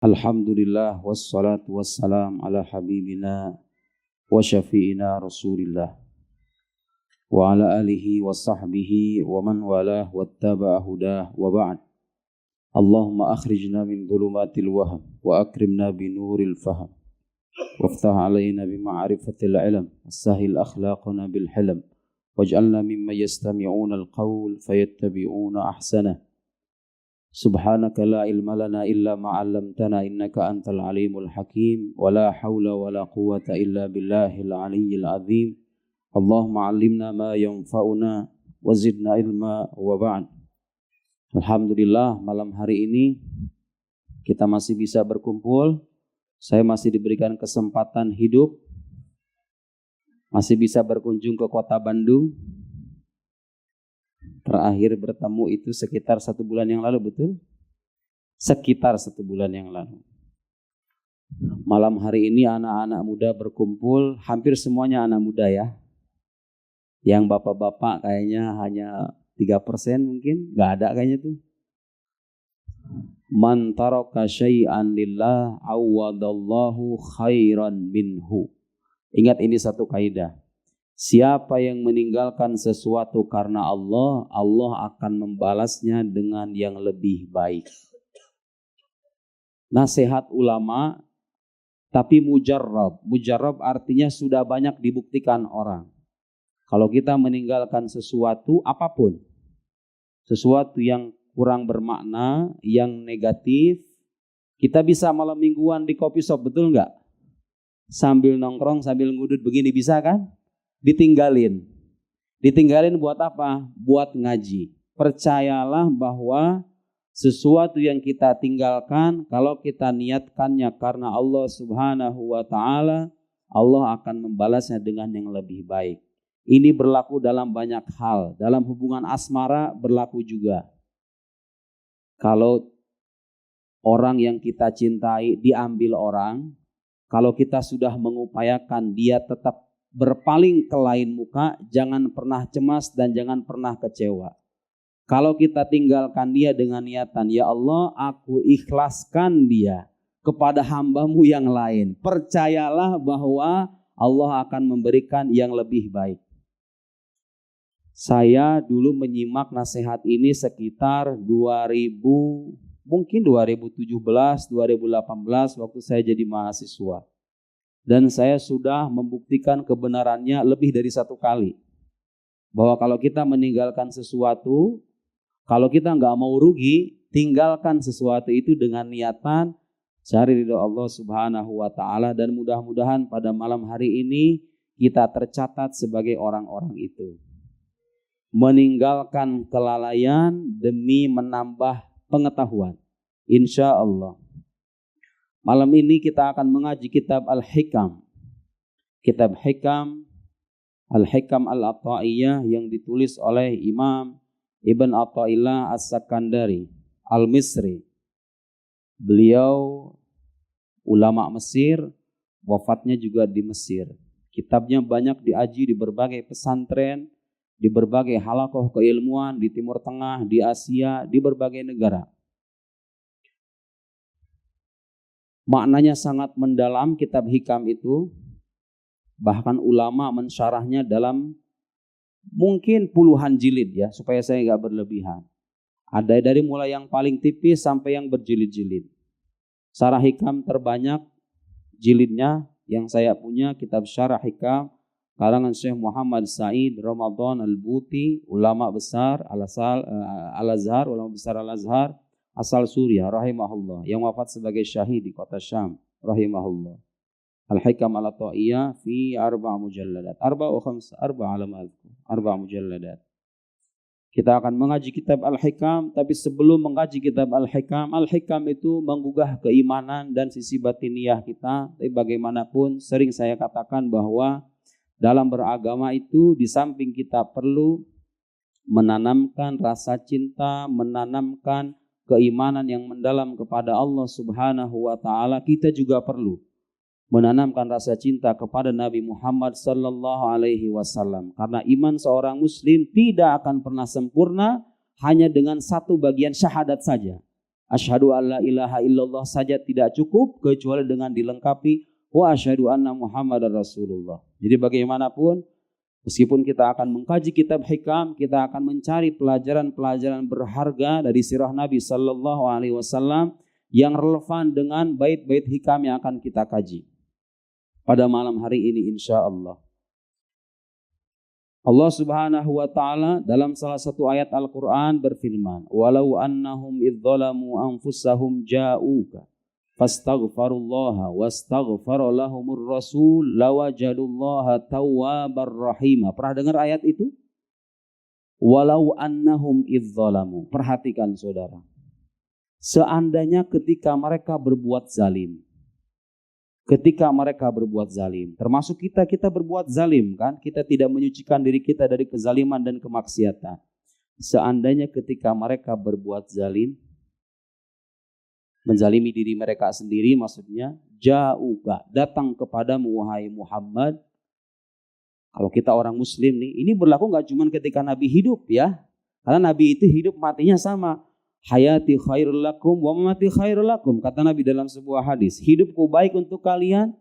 Alhamdulillah wassalatu wassalam ala habibina wa syafi'ina Rasulillah wa ala alihi wa sahbihi wa man walah wattaba'a hudah wa ba'd. Allahumma akhrijna min dhulumatil waham wa akrimna binuril faham waftah alayna bima'rifatil ilm wassahil akhlaqana bil hilm waj'alna mimman yastami'una al-qawl fayattabi'una ahsanah. Subhanaka la ilma lana illa ma 'allamtana innaka antal alimul hakim wa la haula wa la quwwata illa billahil aliyyil azim. Allahumma 'allimna ma yanfa'una wa zidna ilma wa ba'd. Alhamdulillah, malam hari ini kita masih bisa berkumpul. Saya masih diberikan kesempatan hidup, masih bisa berkunjung ke kota Bandung. Terakhir bertemu itu sekitar 1 bulan yang lalu, betul? Sekitar 1 bulan yang lalu. Malam hari ini anak-anak muda berkumpul, hampir semuanya anak muda ya. Yang bapak-bapak kayaknya hanya 3% mungkin, gak ada kayaknya tuh. Man taraka syai'an lillah awadallahu khairan minhu. Ingat ini satu kaidah. Siapa yang meninggalkan sesuatu karena Allah, Allah akan membalasnya dengan yang lebih baik. Nasihat ulama, tapi mujarrab. Mujarrab artinya sudah banyak dibuktikan orang. Kalau kita meninggalkan sesuatu apapun, sesuatu yang kurang bermakna, yang negatif, kita bisa malam mingguan di coffee shop, betul nggak? Sambil nongkrong, sambil ngudut begini bisa kan? Ditinggalin buat apa? Buat ngaji. Percayalah bahwa sesuatu yang kita tinggalkan, kalau kita niatkannya karena Allah Subhanahu wa ta'ala, Allah akan membalasnya dengan yang lebih baik. Ini berlaku dalam banyak hal. Dalam hubungan asmara berlaku juga. Kalau orang yang kita cintai diambil orang, kalau kita sudah mengupayakan dia tetap berpaling ke lain muka, jangan pernah cemas dan jangan pernah kecewa. Kalau kita tinggalkan dia dengan niatan, ya Allah, aku ikhlaskan dia kepada hamba-Mu yang lain. Percayalah bahwa Allah akan memberikan yang lebih baik. Saya dulu menyimak nasihat ini sekitar 2017, 2018 waktu saya jadi mahasiswa. Dan saya sudah membuktikan kebenarannya lebih dari 1 kali. Bahwa kalau kita meninggalkan sesuatu, kalau kita nggak mau rugi, tinggalkan sesuatu itu dengan niatan cari ridho Allah Subhanahu wa ta'ala. Dan mudah-mudahan pada malam hari ini kita tercatat sebagai orang-orang itu. Meninggalkan kelalaian demi menambah pengetahuan. Insya Allah. Malam ini kita akan mengaji kitab Al-Hikam. Kitab Hikam, Al-Hikam Al-Atta'iyah yang ditulis oleh Imam Ibn Atha'illah As-Sakandari Al-Misri. Beliau ulama Mesir, wafatnya juga di Mesir. Kitabnya banyak diaji di berbagai pesantren, di berbagai halaqah keilmuan di Timur Tengah, di Asia, di berbagai negara. Maknanya sangat mendalam kitab Hikam itu. Bahkan ulama mensyarahnya dalam mungkin puluhan jilid ya, supaya saya nggak berlebihan. Ada dari mulai yang paling tipis sampai yang berjilid-jilid. Syarah Hikam terbanyak jilidnya yang saya punya, kitab Syarah Hikam karangan Syekh Muhammad Said Ramadan Al-Buti, ulama besar Al-Azhar, ulama besar Al-Azhar asal Suriah rahimahullah, yang wafat sebagai syahid di kota Syam rahimahullah. Al-Hikam Al-Atta'iyah fi 4 mujalladat, 4 mujalladat. Kita akan mengaji kitab Al-Hikam, tapi sebelum mengaji kitab Al-Hikam, Al-Hikam itu menggugah keimanan dan sisi batiniah kita. Tapi bagaimanapun sering saya katakan bahwa dalam beragama itu di samping kita perlu menanamkan rasa cinta, menanamkan keimanan yang mendalam kepada Allah Subhanahu wa ta'ala, kita juga perlu menanamkan rasa cinta kepada Nabi Muhammad sallallahu alaihi wasallam. Karena iman seorang muslim tidak akan pernah sempurna hanya dengan 1 bagian syahadat saja. Asyhadu an la ilaha illallah saja tidak cukup kecuali dengan dilengkapi wa asyhadu anna Muhammadar Rasulullah. Jadi bagaimanapun meskipun kita akan mengkaji kitab hikam, kita akan mencari pelajaran-pelajaran berharga dari sirah Nabi sallallahu alaihi wasallam yang relevan dengan bait-bait hikam yang akan kita kaji pada malam hari ini insyaallah. Allah Subhanahu wa taala dalam salah satu ayat Al-Qur'an berfirman, "Walau annahum idzalamu anfusahum ja'uka fastaghfirullaha wastaghfara lahumur rasul lawajadullaha tawwabar rahim." Pernah dengar ayat itu? Walau annahum idzalamu. Perhatikan saudara. Seandainya ketika mereka berbuat zalim. Ketika mereka berbuat zalim, termasuk kita berbuat zalim kan, kita tidak menyucikan diri kita dari kezaliman dan kemaksiatan. Seandainya ketika mereka berbuat zalim, menzalimi diri mereka sendiri maksudnya, ja'uka, datang kepadamu wahai Muhammad. Kalau kita orang muslim nih, ini berlaku gak cuma ketika Nabi hidup ya, karena Nabi itu hidup matinya sama. Hayati khairul lakum wa mamati khairul lakum, kata Nabi dalam sebuah hadis. Hidupku baik untuk kalian,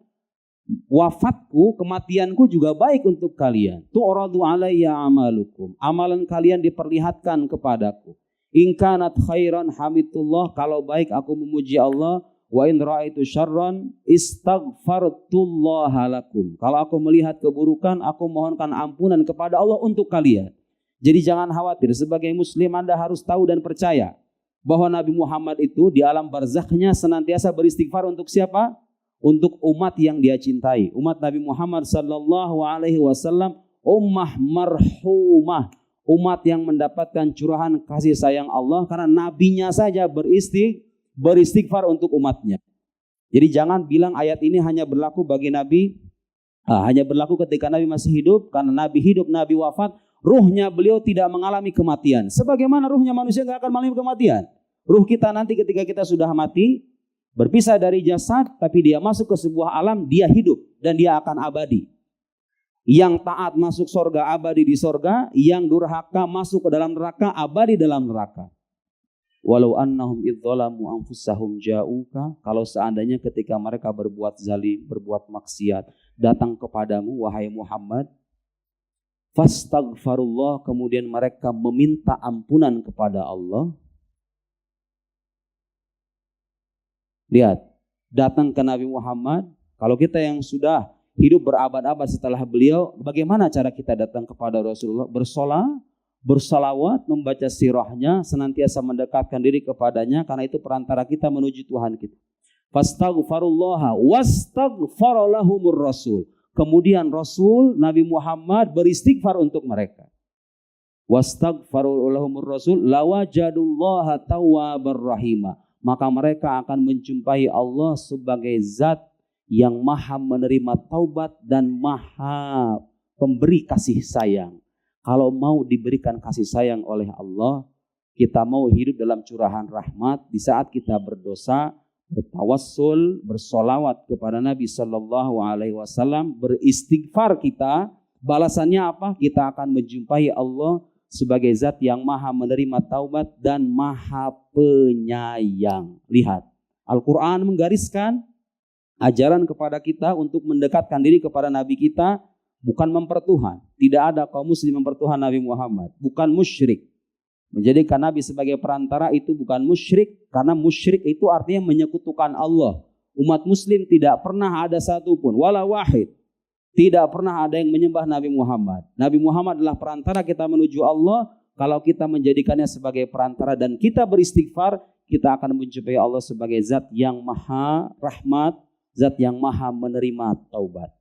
wafatku, kematianku juga baik untuk kalian. Tu'radu alayya amalukum, amalan kalian diperlihatkan kepadaku. In kanat khairan hamidullah, kalau baik aku memuji Allah. Wa in ra'aitu syarran istaghfartullah lakum, kalau aku melihat keburukan aku mohonkan ampunan kepada Allah untuk kalian. Jadi jangan khawatir, sebagai muslim Anda harus tahu dan percaya bahwa Nabi Muhammad itu di alam barzakhnya senantiasa beristighfar untuk siapa? Untuk umat yang dia cintai. Umat Nabi Muhammad sallallahu alaihi wasallam ummah marhumah, umat yang mendapatkan curahan kasih sayang Allah karena nabinya saja beristighfar untuk umatnya. Jadi jangan bilang ayat ini hanya berlaku bagi Nabi, hanya berlaku ketika Nabi masih hidup, karena Nabi hidup, Nabi wafat, ruhnya beliau tidak mengalami kematian. Sebagaimana ruhnya manusia tidak akan mengalami kematian. Ruh kita nanti ketika kita sudah mati, berpisah dari jasad, tapi dia masuk ke sebuah alam, dia hidup dan dia akan abadi. Yang taat masuk surga, abadi di surga. Yang durhaka masuk ke dalam neraka, abadi dalam neraka. Walau annahum idzalamu anfusahum ja'uka, kalau seandainya ketika mereka berbuat zalim, berbuat maksiat, datang kepadamu wahai Muhammad, fastaghfarullah, kemudian mereka meminta ampunan kepada Allah. Lihat, datang ke Nabi Muhammad. Kalau kita yang sudah hidup berabad-abad setelah beliau, bagaimana cara kita datang kepada Rasulullah? Bersalawat, membaca sirahnya, senantiasa mendekatkan diri kepadanya, karena itu perantara kita menuju Tuhan kita. Fastaghfarullah wastaghfara lahumur rasul. Kemudian Rasul Nabi Muhammad beristighfar untuk mereka. Wastaghfaru lahumur rasul lawajadullaha tawwabar rahima. Maka mereka akan menjumpai Allah sebagai zat yang maha menerima taubat dan maha pemberi kasih sayang. Kalau mau diberikan kasih sayang oleh Allah, kita mau hidup dalam curahan rahmat, di saat kita berdosa, bertawassul, bersolawat kepada Nabi Sallallahu Alaihi Wasallam, beristighfar kita, balasannya apa? Kita akan menjumpai Allah sebagai zat yang maha menerima taubat dan maha penyayang. Lihat, Al-Quran menggariskan ajaran kepada kita untuk mendekatkan diri kepada Nabi kita, bukan mempertuhan. Tidak ada kaum muslim mempertuhan Nabi Muhammad, bukan musyrik. Menjadikan Nabi sebagai perantara itu bukan musyrik, karena musyrik itu artinya menyekutukan Allah. Umat muslim tidak pernah ada satupun, wala wahid, tidak pernah ada yang menyembah Nabi Muhammad. Nabi Muhammad adalah perantara kita menuju Allah. Kalau kita menjadikannya sebagai perantara dan kita beristighfar, kita akan menjumpai Allah sebagai zat yang maha rahmat, zat yang maha menerima taubat.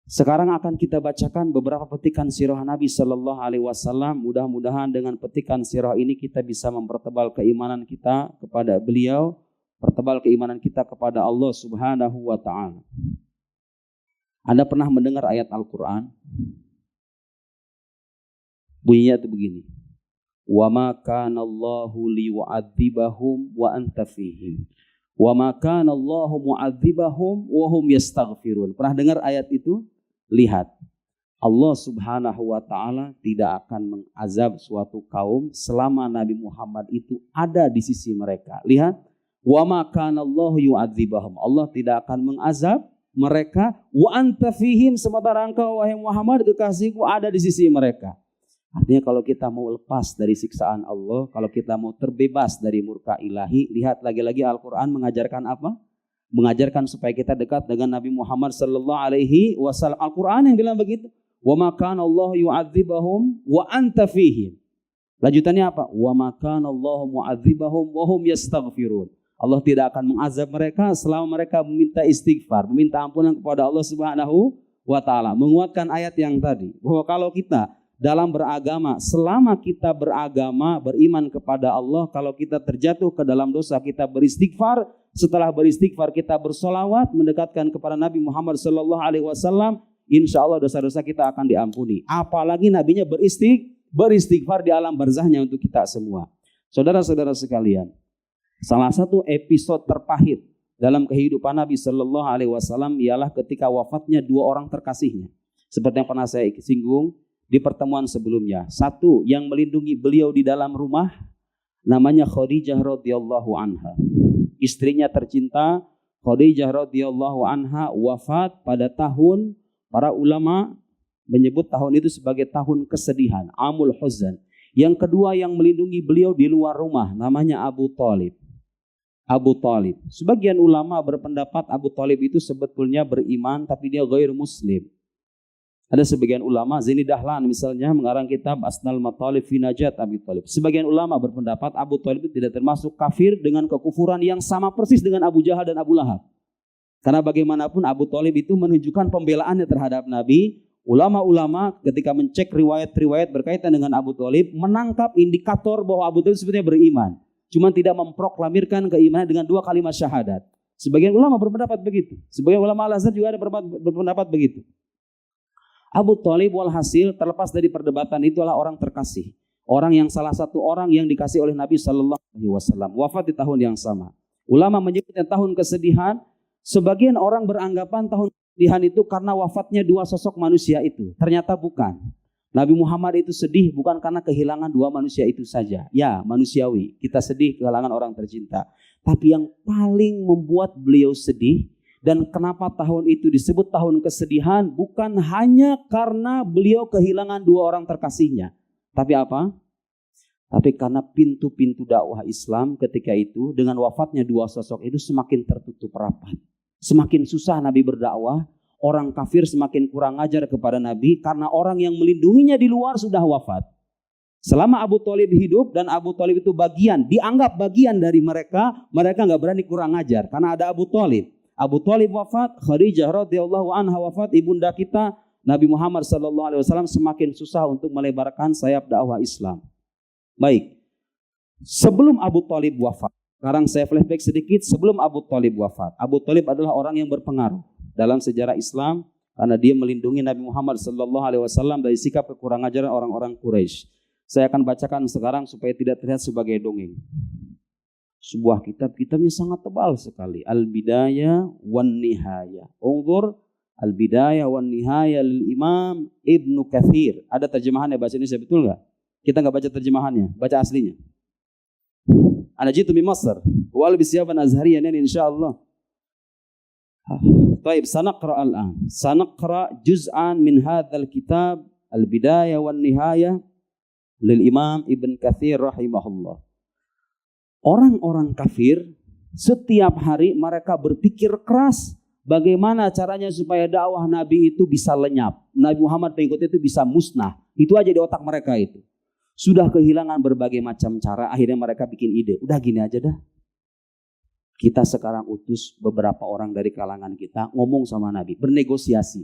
Sekarang akan kita bacakan beberapa petikan sirah Nabi Sallallahu Alaihi Wasallam. Mudah-mudahan dengan petikan sirah ini kita bisa mempertebal keimanan kita kepada beliau, pertebal keimanan kita kepada Allah Subhanahu wa Ta'ala. Anda pernah mendengar ayat Al-Quran? Bunyinya itu begini. Wa ma kana Allahu liyu'adzibahum wa anta fihim. Wa ma kana Allahu mu'adzibahum wa hum yastaghfirun. Pernah dengar ayat itu? Lihat. Allah Subhanahu wa ta'ala tidak akan mengazab suatu kaum selama Nabi Muhammad itu ada di sisi mereka. Lihat, wa ma kana Allahu yu'adzibahum. Allah tidak akan mengazab mereka, wa anta fihim, sementara engkau wahai Muhammad kekasihku ada di sisi mereka. Artinya kalau kita mau lepas dari siksaan Allah, kalau kita mau terbebas dari murka ilahi, lihat lagi-lagi Al-Quran mengajarkan apa? Mengajarkan supaya kita dekat dengan Nabi Muhammad sallallahu alaihi wasallam. Al-Quran yang bilang begitu. Wa ma kana Allah yu'adzibahum wa anta fihim. Lanjutannya apa? Wa ma kana Allah mu'adzibahum wa hum yastaghfirun. Allah tidak akan mengazab mereka selama mereka meminta istighfar, meminta ampunan kepada Allah Subhanahu wa taala. Menguatkan ayat yang tadi bahwa kalau kita dalam beragama, selama kita beragama, beriman kepada Allah, kalau kita terjatuh ke dalam dosa, kita beristighfar. Setelah beristighfar, kita bersolawat, mendekatkan kepada Nabi Muhammad sallallahu alaihi wasallam. Insya Allah dosa-dosa kita akan diampuni. Apalagi nabinya beristighfar di alam barzahnya untuk kita semua. Saudara-saudara sekalian, salah satu episode terpahit dalam kehidupan Nabi Sallallahu Alaihi Wasallam ialah ketika wafatnya dua orang terkasihnya. Seperti yang pernah saya singgung di pertemuan sebelumnya. Satu yang melindungi beliau di dalam rumah, namanya Khadijah radhiyallahu anha. Istrinya tercinta Khadijah radhiyallahu anha wafat pada tahun, para ulama menyebut tahun itu sebagai tahun kesedihan, Amul Huzan. Yang kedua yang melindungi beliau di luar rumah, namanya Abu Thalib. Abu Thalib. Sebagian ulama berpendapat Abu Thalib itu sebetulnya beriman tapi dia ghair muslim. Ada sebagian ulama, Zaini Dahlan misalnya mengarang kitab Asnal Matalib fi Najat Abi Thalib. Sebagian ulama berpendapat Abu Thalib itu tidak termasuk kafir dengan kekufuran yang sama persis dengan Abu Jahal dan Abu Lahab. Karena bagaimanapun Abu Thalib itu menunjukkan pembelaannya terhadap Nabi. Ulama-ulama ketika mencek riwayat-riwayat berkaitan dengan Abu Thalib menangkap indikator bahwa Abu Thalib sebenarnya beriman. Cuma tidak memproklamirkan keimanan dengan dua kalimat syahadat. Sebagian ulama berpendapat begitu. Sebagian ulama Al-Azhar juga ada berpendapat begitu. Abu Thalib walhasil terlepas dari perdebatan itu adalah orang terkasih. Orang yang salah satu orang yang dikasih oleh Nabi Sallallahu Alaihi Wasallam. Wafat di tahun yang sama. Ulama menyebutnya tahun kesedihan. Sebagian orang beranggapan tahun kesedihan itu karena wafatnya dua sosok manusia itu. Ternyata bukan. Nabi Muhammad itu sedih bukan karena kehilangan dua manusia itu saja. Ya, manusiawi. Kita sedih kehilangan orang tercinta. Tapi yang paling membuat beliau sedih dan kenapa tahun itu disebut tahun kesedihan bukan hanya karena beliau kehilangan dua orang terkasihnya. Tapi apa? Tapi karena pintu-pintu dakwah Islam ketika itu dengan wafatnya dua sosok itu semakin tertutup rapat. Semakin susah Nabi berdakwah, orang kafir semakin kurang ajar kepada Nabi karena orang yang melindunginya di luar sudah wafat. Selama Abu Thalib hidup dan Abu Thalib itu dianggap bagian dari mereka nggak berani kurang ajar karena ada Abu Thalib. Abu Thalib wafat, Khadijah radhiyallahu anha wafat, ibunda kita Nabi Muhammad sallallahu alaihi wasallam semakin susah untuk melebarkan sayap dakwah Islam. Baik. Sebelum Abu Thalib wafat, sekarang saya flashback sedikit sebelum Abu Thalib wafat. Abu Thalib adalah orang yang berpengaruh dalam sejarah Islam karena dia melindungi Nabi Muhammad sallallahu alaihi wasallam dari sikap kekurang ajaran orang-orang Quraisy. Saya akan bacakan sekarang supaya tidak terlihat sebagai dongeng. Sebuah kitabnya sangat tebal sekali. Al-Bidayah wan Nihayah. Unzur Al-Bidayah wan Nihayah lil Imam Ibnu Katsir. Ada terjemahannya bahasa Indonesia, betul enggak? Kita enggak baca terjemahannya, baca aslinya. Ana jitu min Masr wa albis yaban azhariyan insyaallah. Baik, sanaqra al-an. Sanaqra juz'an min hadzal kitab Al-Bidayah wan Nihayah lil Imam Ibn Katsir rahimahullah. Orang-orang kafir setiap hari mereka berpikir keras bagaimana caranya supaya dakwah Nabi itu bisa lenyap. Nabi Muhammad pengikutnya itu bisa musnah. Itu aja di otak mereka itu. Sudah kehilangan berbagai macam cara, akhirnya mereka bikin ide. Udah gini aja dah. Kita sekarang utus beberapa orang dari kalangan kita ngomong sama Nabi, bernegosiasi.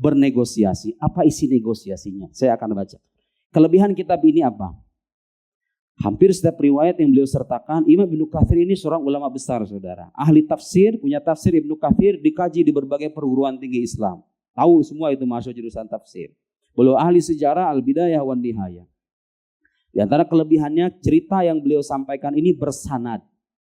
Bernegosiasi. Apa isi negosiasinya? Saya akan baca. Kelebihan kitab ini apa? Hampir setiap riwayat yang beliau sertakan, Imam Ibnu Katsir ini seorang ulama besar, saudara. Ahli tafsir, punya tafsir Ibnu Katsir, dikaji di berbagai perguruan tinggi Islam. Tahu semua itu masuk jurusan tafsir. Beliau ahli sejarah Al-Bidayah wan Nihayah. Di antara kelebihannya, cerita yang beliau sampaikan ini bersanad.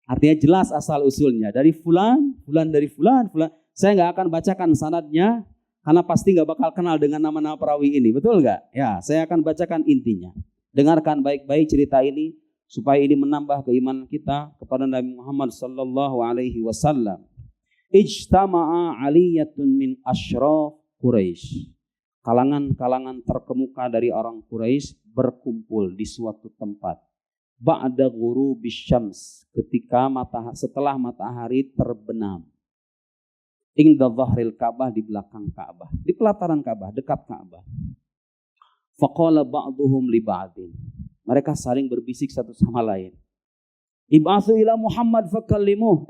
Artinya jelas asal usulnya. Dari fulan dari fulan. Saya nggak akan bacakan sanadnya, Karena pasti nggak bakal kenal dengan nama-nama perawi ini, betul nggak? Ya, saya akan bacakan intinya. Dengarkan baik-baik cerita ini supaya ini menambah keimanan kita kepada Nabi Muhammad sallallahu alaihi wasallam. Ijtama'a aliyatun min asyraf Quraisy. Kalangan-kalangan terkemuka dari orang Quraisy berkumpul di suatu tempat. Ba'da ghurubis syams, ketika setelah matahari terbenam. Inda dhahril Ka'bah, di belakang Ka'bah, di pelataran Ka'bah, dekat Ka'bah. Faqala ba'duhum li ba'din. Mereka saling berbisik satu sama lain. Ib'atsu ila Muhammad fakallimuh.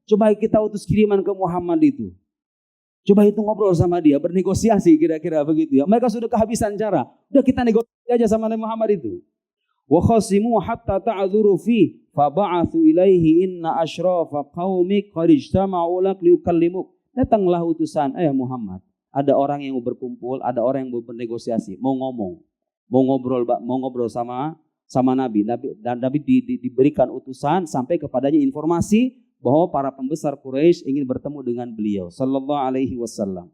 Coba kita utus kiriman ke Muhammad itu. Coba itu ngobrol sama dia, bernegosiasi kira-kira begitu ya. Mereka sudah kehabisan cara. Udah kita negosiasi aja sama Nabi Muhammad itu. Wa khasimu hatta ta'dzuru fi fa ba'atsu ilaihi inna ashrafa qaumik qad ijtama'u lak liukallimuk. Datanglah utusan, Muhammad, ada orang yang mau berkumpul, ada orang yang mau bernegosiasi, mau ngomong, mau ngobrol sama Nabi. Dan Nabi diberikan utusan sampai kepadanya informasi bahwa para pembesar Quraisy ingin bertemu dengan beliau sallallahu alaihi wasallam.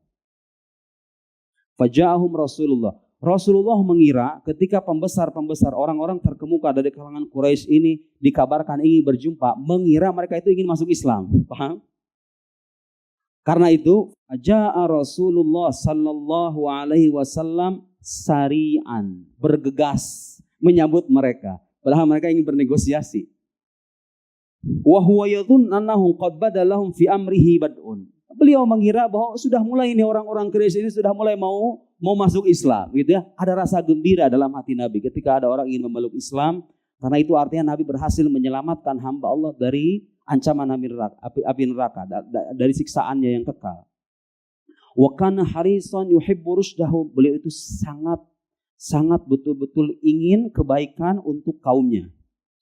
Faja'ahum Rasulullah mengira ketika pembesar-pembesar orang-orang terkemuka dari kalangan Quraisy ini dikabarkan ingin berjumpa, mengira mereka itu ingin masuk Islam. Paham? Karena itu, ja'a Rasulullah sallallahu alaihi wasallam sari'an, bergegas menyambut mereka. Padahal mereka ingin bernegosiasi. Wa huwa yadhun annahu qad badalahum fi amrihi bad'un. Beliau mengira bahwa sudah mulai ini orang-orang Quraisy ini sudah mulai mau masuk Islam, gitu ya. Ada rasa gembira dalam hati Nabi ketika ada orang ingin memeluk Islam, karena itu artinya Nabi berhasil menyelamatkan hamba Allah dari ancaman api neraka, dari siksaannya yang kekal. Wa kana harisan yuhibbu rusydahu. Beliau itu sangat betul-betul ingin kebaikan untuk kaumnya,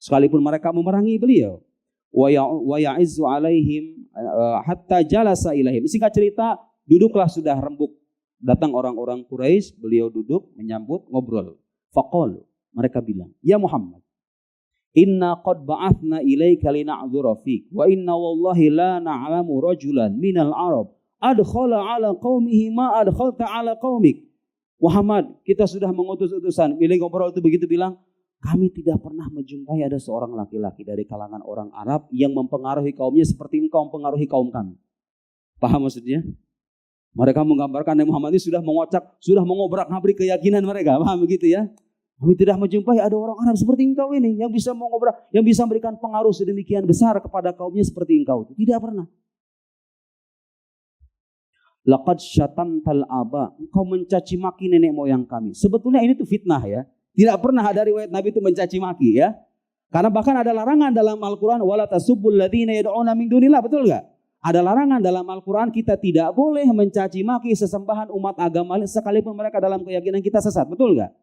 sekalipun mereka memerangi beliau. Wa ya'izzu alaihim hatta jalasa ilaihim. Singkat cerita, duduklah sudah rembuk. Datang orang-orang Quraisy, beliau duduk menyambut, ngobrol. Faqalu, mereka bilang, "Ya Muhammad, inna qad ba'athna ilaika lina'dzura fik wa inna wallahi la na'lamu rajulan minal Arab adkhala ala qaumihi ma adkhalta ala qaumik." Muhammad, kita sudah mengutus utusan. Bila ngobrol itu begitu bilang, kami tidak pernah menjumpai ada seorang laki-laki dari kalangan orang Arab yang mempengaruhi kaumnya seperti engkau mempengaruhi kaum kami. Paham maksudnya? Mereka menggambarkan Nabi Muhammad ini sudah mengocak, sudah mengobrak-abrik keyakinan mereka. Paham begitu ya? Kami tidak menjumpai ada orang Arab seperti engkau ini yang bisa mengobrak, yang bisa memberikan pengaruh sedemikian besar kepada kaumnya seperti engkau. Tidak pernah. Laqad syatamtal aba, engkau mencaci maki nenek moyang kami. Sebetulnya ini tuh fitnah ya. Tidak pernah ada riwayat Nabi itu mencaci maki ya. Karena bahkan ada larangan dalam Al-Quran, wala tasubbul ladzina yad'una min dunillah, betul enggak? Ada larangan dalam Al-Quran, kita tidak boleh mencaci maki sesembahan umat agama sekalipun mereka dalam keyakinan kita sesat, betul enggak?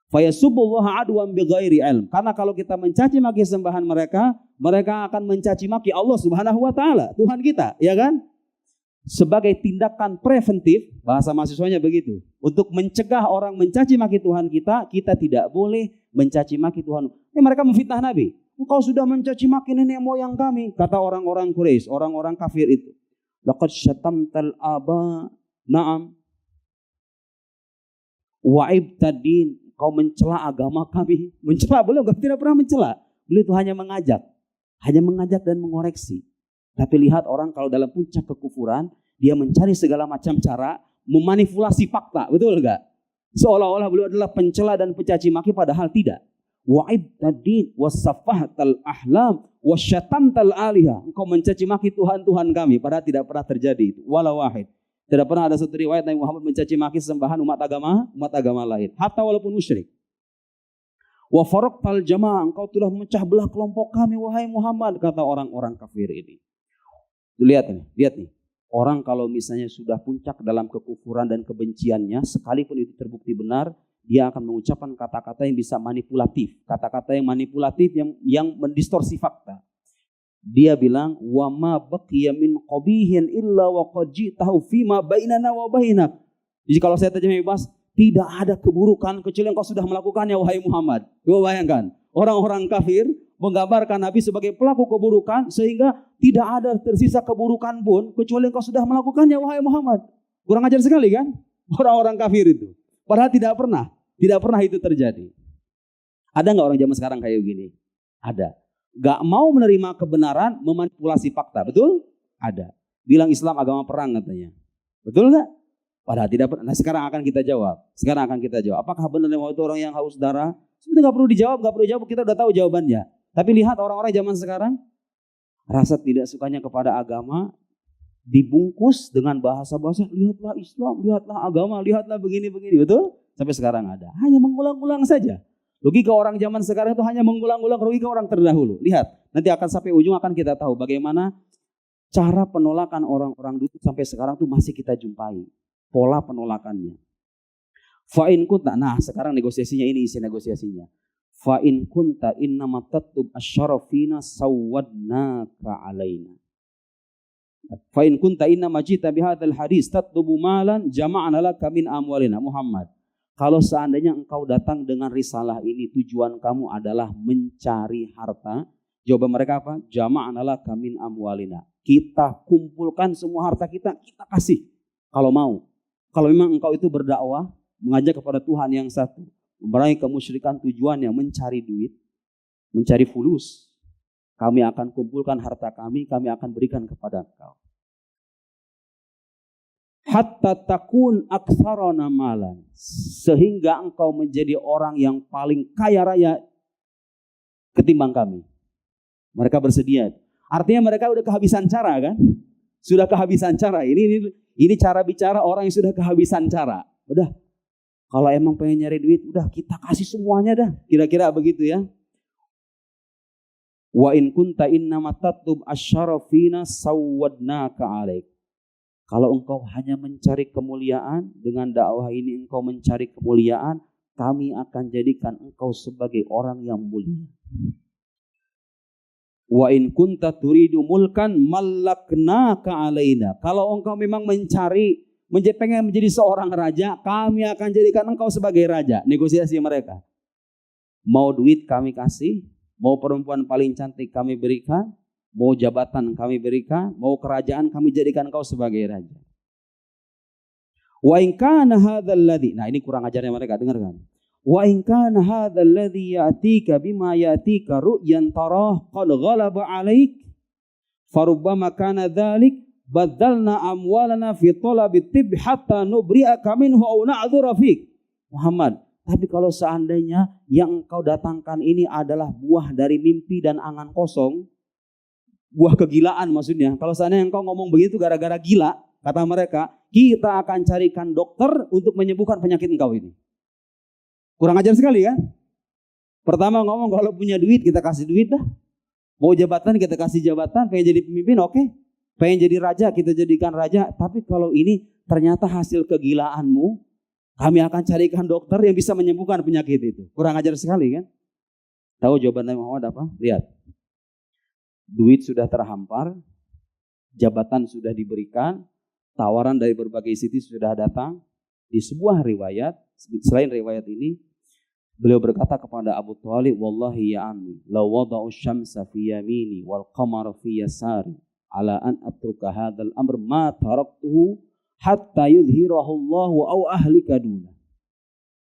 Fayasubbullaha adwan bighairi ilm. Karena kalau kita mencaci maki sembahan mereka, mereka akan mencaci maki Allah Subhanahu wa taala, Tuhan kita, ya kan? Sebagai tindakan preventif, bahasa mahasiswanya begitu. Untuk mencegah orang mencaci maki Tuhan kita, kita tidak boleh mencaci maki Tuhan. Ini mereka memfitnah Nabi. Engkau sudah mencaci maki nenek moyang kami, kata orang-orang Quraisy, orang-orang kafir itu. Laqad syatamtal aba, na'am. Wa'ib tadin, kau mencela agama kami. Mencela beliau tidak pernah mencela. Beliau itu hanya mengajak dan mengoreksi. Tapi lihat orang kalau dalam puncak kekufuran, dia mencari segala macam cara, memanipulasi fakta, betul enggak? Seolah-olah beliau adalah pencela dan pencaci maki, padahal tidak. Wa'ib tadin, wasafahtal ahlam, wasyatamtal alihah. Engkau mencaci maki Tuhan-Tuhan kami, padahal tidak pernah terjadi itu. Wala wahid. Tidak pernah ada satu riwayat Nabi Muhammad mencaci maki sembahan umat agama lain. Hatta walaupun musyrik. Wa faraqtal jamaah, engkau telah memecah belah kelompok kami, wahai Muhammad, kata orang-orang kafir ini. Lihat nih. Orang kalau misalnya sudah puncak dalam kekufuran dan kebenciannya, sekalipun itu terbukti benar, dia akan mengucapkan kata-kata yang bisa manipulatif. Kata-kata yang manipulatif yang mendistorsi fakta. Dia bilang, wa ma baqiya min qabihin illa wa qad ji'tahu fima bainana wa bainak. Jadi kalau saya terjemah bebas, tidak ada keburukan kecuali engkau sudah melakukannya, wahai Muhammad. Coba bayangkan, orang-orang kafir menggambarkan Nabi sebagai pelaku keburukan sehingga tidak ada tersisa keburukan pun kecuali engkau sudah melakukannya, wahai Muhammad. Kurang ajar sekali kan? Orang-orang kafir itu. Padahal tidak pernah itu terjadi. Ada nggak orang zaman sekarang kayak gini? Ada. Gak mau menerima kebenaran, memanipulasi fakta, betul? Ada. Bilang Islam agama perang katanya. Betul nggak? Padahal tidak pernah. Nah sekarang akan kita jawab. Apakah benar itu orang yang haus darah? Sebenarnya nggak perlu dijawab, kita udah tahu jawabannya. Tapi lihat orang-orang zaman sekarang, rasa tidak sukanya kepada agama dibungkus dengan bahasa-bahasa, lihatlah Islam, lihatlah agama, lihatlah begini-begini, betul? Sampai sekarang ada. Hanya mengulang-ulang saja. Logika orang zaman sekarang itu hanya mengulang-ulang logika orang terdahulu. Lihat, nanti akan sampai ujung akan kita tahu bagaimana cara penolakan orang-orang dulu sampai sekarang itu masih kita jumpai. Pola penolakannya. Fa'in kunta, nah sekarang negosiasinya ini isi negosiasinya. Fa'in kunta innama tatlub asyarafina sawwadnaka alaina. Fa'in kunta innama jita bihadzal hadis tatlubu malan jama'na laka min amwalina. Muhammad, kalau seandainya engkau datang dengan risalah ini, tujuan kamu adalah mencari harta. Jawaban mereka apa? Jama'na laka min amwalina. Kita kumpulkan semua harta kita kasih. Kalau mau. Kalau memang engkau itu berdakwah, mengajak kepada Tuhan yang satu, memerangi kemusyrikan, tujuannya mencari duit, mencari fulus, kami akan kumpulkan harta kami akan berikan kepada engkau. Hatta takun aktsarana malan, sehingga engkau menjadi orang yang paling kaya raya ketimbang kami. Mereka bersedia. Artinya mereka udah kehabisan cara kan? Sudah kehabisan cara. Ini cara bicara orang yang sudah kehabisan cara. Udah, kalau emang pengen nyari duit, udah kita kasih semuanya dah. Kira-kira begitu ya. Wa in kunta innama tatlub asyarafina sawwadnaka alaik. Kalau engkau hanya mencari kemuliaan, dengan dakwah ini engkau mencari kemuliaan, kami akan jadikan engkau sebagai orang yang mulia. Wa in kunta turidu mulkan mallaknaka alaina. Kalau engkau memang pengen menjadi seorang raja, kami akan jadikan engkau sebagai raja. Negosiasi mereka. Mau duit kami kasih, mau perempuan paling cantik kami berikan, mau jabatan kami berikan, mau kerajaan kami jadikan engkau sebagai raja. Wa in kana hadzal ladzi. Nah, ini kurang ajarnya mereka, dengarkan. Wa in kana hadzal ladzi ya'tika bima ya'tika ru'yan tarah qad ghalaba 'alaik farubbama kana dzalik badalna amwalana fi talabit tib hatta nubri'aka minhu aw na'dzura fik. Muhammad, tapi kalau seandainya yang engkau datangkan ini adalah buah dari mimpi dan angan kosong, buah kegilaan maksudnya. Kalau seandainya engkau ngomong begitu gara-gara gila, kata mereka, kita akan carikan dokter untuk menyembuhkan penyakit engkau ini. Kurang ajar sekali kan? Pertama ngomong kalau punya duit kita kasih duit dah. Mau jabatan kita kasih jabatan, pengen jadi pemimpin oke. Pengen jadi raja kita jadikan raja. Tapi kalau ini ternyata hasil kegilaanmu, kami akan carikan dokter yang bisa menyembuhkan penyakit itu. Kurang ajar sekali kan? Tahu jawaban Nabi Muhammad apa? Lihat. Duit sudah terhampar, jabatan sudah diberikan, tawaran dari berbagai sisi sudah datang. Di sebuah riwayat, selain riwayat ini, beliau berkata kepada Abu Thalib, wallahi ya ammi, law wada'u syamsa fi yamini wal qamara fi yasari ala an atruka hadzal amr ma taraktuhu hatta yudhhirahu Allah aw ahlika duna.